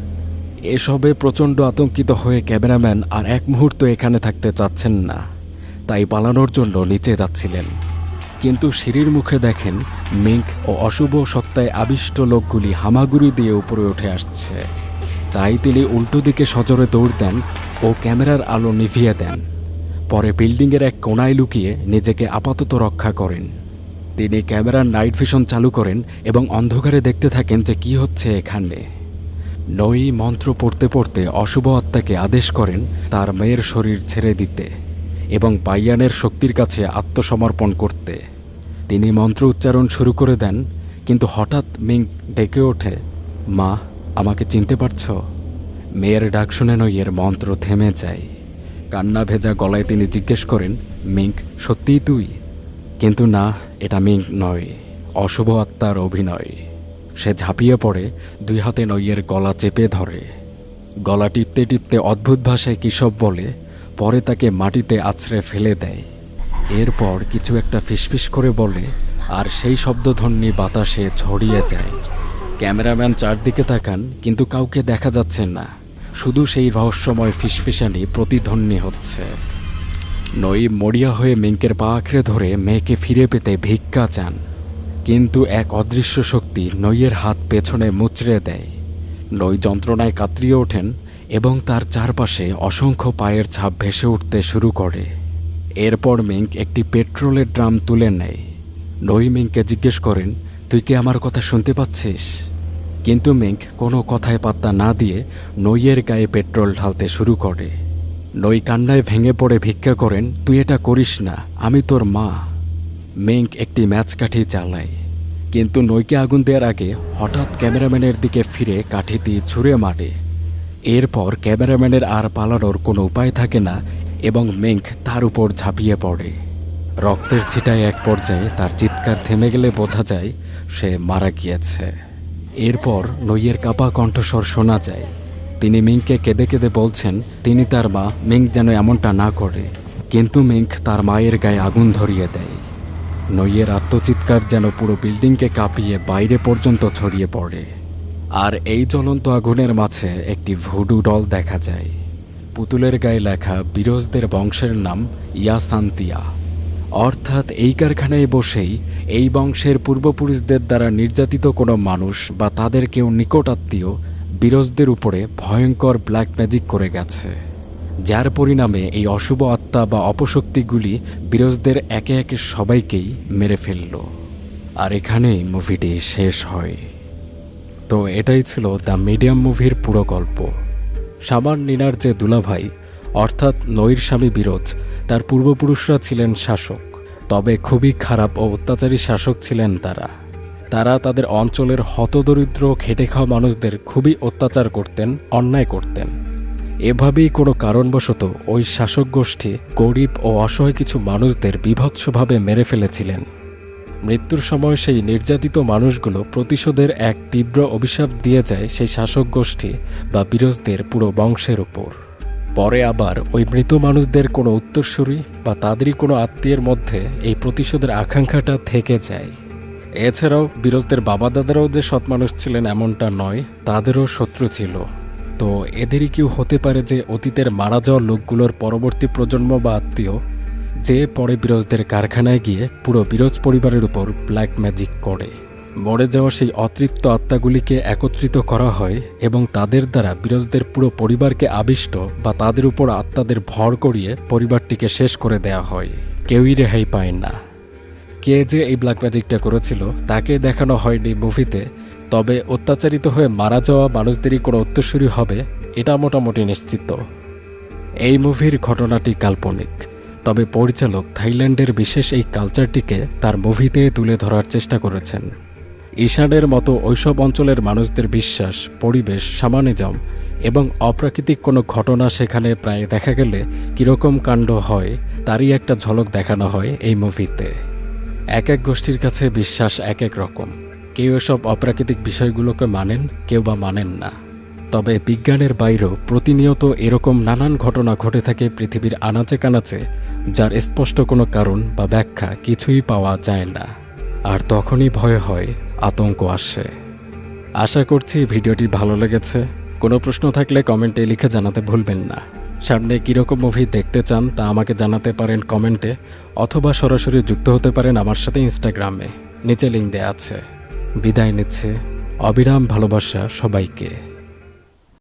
এসবে প্রচণ্ড আতঙ্কিত হয়ে ক্যামেরাম্যান আর এক মুহূর্ত এখানে থাকতে চাচ্ছেন না, তাই পালানোর জন্য নিচে যাচ্ছিলেন। কিন্তু সিঁড়ির মুখে দেখেন মিঙ্ক ও অশুভ সত্তায় আবিষ্ট লোকগুলি হামাগুড়ি দিয়ে উপরে উঠে আসছে। তাই তিনি উল্টো দিকে সজোরে দৌড় দেন ও ক্যামেরার আলো নিভিয়ে দেন। পরে বিল্ডিংয়ের এক কোণায় লুকিয়ে নিজেকে আপাতত রক্ষা করেন। তিনি ক্যামেরার নাইট ভিশন চালু করেন এবং অন্ধকারে দেখতে থাকেন যে কি হচ্ছে এখানে। নই মন্ত্র পড়তে পড়তে অশুভ আত্মাকে আদেশ করেন তার মেয়ের শরীর ছেড়ে দিতে এবং পাইয়ানের শক্তির কাছে আত্মসমর্পণ করতে। তিনি মন্ত্র উচ্চারণ শুরু করে দেন, কিন্তু হঠাৎ মিঙ্ক ডেকে ওঠে, মা, আমাকে চিনতে পারছ? মেয়ের ডাক শুনে নইয়ের মন্ত্র থেমে যায়। কান্না ভেজা গলায় তিনি জিজ্ঞেস করেন, মিঙ্ক, সত্যিই তুই? কিন্তু না, এটা মিঙ্ক নয়, অশুভ আত্মার অভিনয়। সে ঝাঁপিয়ে পড়ে, দুই হাতে নইয়ের গলা চেপে ধরে। গলা টিপতে টিপতে অদ্ভুত ভাষায় কী সব বলে, পরে তাকে মাটিতে আছড়ে ফেলে দেয়। এরপর কিছু একটা ফিসফিস করে বলে, আর সেই শব্দধ্বনি বাতাসে ছড়িয়ে যায়। ক্যামেরাম্যান চারদিকে তাকান, কিন্তু কাউকে দেখা যাচ্ছে না, শুধু সেই রহস্যময় ফিসফিসানি প্রতিধ্বনি হচ্ছে। নই মরিয়া হয়ে মিঙ্কের পা আঁকড়ে ধরে মেয়েকে ফিরে পেতে ভিক্ষা চান, কিন্তু এক অদৃশ্য শক্তি নইয়ের হাত পেছনে মুচড়ে দেয়। নই যন্ত্রণায় কাতরিয়ে ওঠেন এবং তার চারপাশে অসংখ্য পায়ের ছাপ ভেসে উঠতে শুরু করে। এরপর মিঙ্ক একটি পেট্রোলের ড্রাম তুলে নেয়। নই মিঙ্ককে জিজ্ঞেস করেন, তুই কি আমার কথা শুনতে পাচ্ছিস? কিন্তু মিঙ্ক কোনো কথায় পাত্তা না দিয়ে নইয়ের গায়ে পেট্রোল ঢালতে শুরু করে। নই কান্নায় ভেঙে পড়ে ভিক্ষা করেন, তুই এটা করিস না, আমি তোর মা। মিঙ্ক একটি ম্যাচ কাঠি জ্বালায়, কিন্তু নইকে আগুন দেওয়ার আগে হঠাৎ ক্যামেরাম্যানের দিকে ফিরে কাঠিটি ছুঁড়ে মারে। এরপর ক্যামেরাম্যানের আর পালানোর কোনো উপায় থাকে না এবং মিঙ্ক তার উপর ঝাঁপিয়ে পড়ে। রক্তের ছিটায় এক পর্যায়ে তার চিৎকার থেমে গেলে বোঝা যায় সে মারা গিয়েছে। এরপর নইয়ের কাপা কণ্ঠস্বর শোনা যায়। তিনি মিঙ্ককে কেঁদে কেঁদে বলছেন তিনি তার মা, মিঙ্ক যেন এমনটা না করে। কিন্তু মিঙ্ক তার মায়ের গায়ে আগুন ধরিয়ে দেয়। নইয়ের আত্মচিৎকার যেন পুরো বিল্ডিংকে কাঁপিয়ে বাইরে পর্যন্ত ছড়িয়ে পড়ে। আর এই জ্বলন্ত আগুনের মাঝে একটি ভুডু ডল দেখা যায়। পুতুলের গায়ে লেখা বিরোজদের বংশের নাম ইয়াসান্তিয়া, অর্থাৎ এই কারখানায় বসেই এই বংশের পূর্বপুরুষদের দ্বারা নির্যাতিত কোনো মানুষ বা তাদের কেউ নিকট আত্মীয় বিরোজদের উপরে ভয়ঙ্কর ব্ল্যাক ম্যাজিক করে গেছে, যার পরিণামে এই অশুভ আত্মা বা অপশক্তিগুলি বিরোজদের একে একে সবাইকেই মেরে ফেলল। আর এখানেই মুভিটি শেষ হয়। তো এটাই ছিল দ্য মিডিয়াম মুভির পুরো গল্প। সামান নিনার যে দুলাভাই অর্থাৎ নইর স্বামী বিরোজ, তার পূর্বপুরুষরা ছিলেন শাসক, তবে খুবই খারাপ ও অত্যাচারী শাসক ছিলেন তারা। তাদের অঞ্চলের হতদরিদ্র খেটে খাওয়া মানুষদের খুবই অত্যাচার করতেন, অন্যায় করতেন। এভাবেই কোনো কারণবশত ওই শাসক গোষ্ঠী গরিব ও অসহায় কিছু মানুষদের বীভৎসভাবে মেরে ফেলেছিলেন। মৃত্যুর সময় সেই নির্যাতিত মানুষগুলো প্রতিশোধের এক তীব্র অভিশাপ দিয়ে যায় সেই শাসক গোষ্ঠী বা বিরোজদের পুরো বংশের উপর। পরে আবার ওই মৃত মানুষদের কোনো উত্তরসূরি বা তাদেরই কোনো আত্মীয়ের মধ্যে এই প্রতিশোধের আকাঙ্ক্ষাটা থেকে যায়। এছাড়াও বিরোজদের বাবা দাদারাও যে সৎ মানুষ ছিলেন এমনটা নয়, তাদেরও শত্রু ছিল। তো এদেরই কেউ হতে পারে যে অতীতের মারা যাওয়া লোকগুলোর পরবর্তী প্রজন্ম বা আত্মীয়, যে পরে বিরোজদের কারখানায় গিয়ে পুরো বিরোজ পরিবারের উপর ব্ল্যাক ম্যাজিক করে। মরে যাওয়া সেই অতৃপ্ত আত্মাগুলিকে একত্রিত করা হয় এবং তাদের দ্বারা বিরোজদের পুরো পরিবারকে আবিষ্ট বা তাদের উপর আত্মাদের ভর করিয়ে পরিবারটিকে শেষ করে দেওয়া হয়। কেউই রেহাই পায় না। কে যে এই ব্ল্যাক ম্যাজিকটা করেছিল তাকে দেখানো হয়নি মুভিতে, তবে অত্যাচারিত হয়ে মারা যাওয়া মানুষদেরই কোনো উত্তরসূরি হবে এটা মোটামুটি নিশ্চিত। এই মুভির ঘটনাটি কাল্পনিক, তবে পরিচালক থাইল্যান্ডের বিশেষ এই কালচারটিকে তার মুভিতে তুলে ধরার চেষ্টা করেছেন। ঈশানের মতো ওইসব অঞ্চলের মানুষদের বিশ্বাস, পরিবেশ, শামানিজম এবং অপ্রাকৃতিক কোনো ঘটনা সেখানে প্রায় দেখা গেলে কীরকম কাণ্ড হয় তারই একটা ঝলক দেখানো হয় এই মুভিতে। এক এক গোষ্ঠীর কাছে বিশ্বাস এক এক রকম। কেউ এসব অপ্রাকৃতিক বিষয়গুলোকে মানেন, কেউ বা মানেন না। তবে বিজ্ঞানের বাইরেও প্রতিনিয়ত এরকম নানান ঘটনা ঘটে থাকে পৃথিবীর আনাচে কানাচে, যার স্পষ্ট কোনো কারণ বা ব্যাখ্যা কিছুই পাওয়া যায় না। আর তখনই ভয় হয়, আতঙ্ক আসে। আশা করছি ভিডিওটি ভালো লেগেছে। কোনো প্রশ্ন থাকলে কমেন্টে লিখে জানাতে ভুলবেন না। সামনে কীরকম মুভি দেখতে চান তা আমাকে জানাতে পারেন কমেন্টে, অথবা সরাসরি যুক্ত হতে পারেন আমার সাথে ইনস্টাগ্রামে। নিচে লিঙ্ক দেওয়া আছে। বিদায় নিচ্ছে। অবিরাম ভালোবাসা সবাইকে।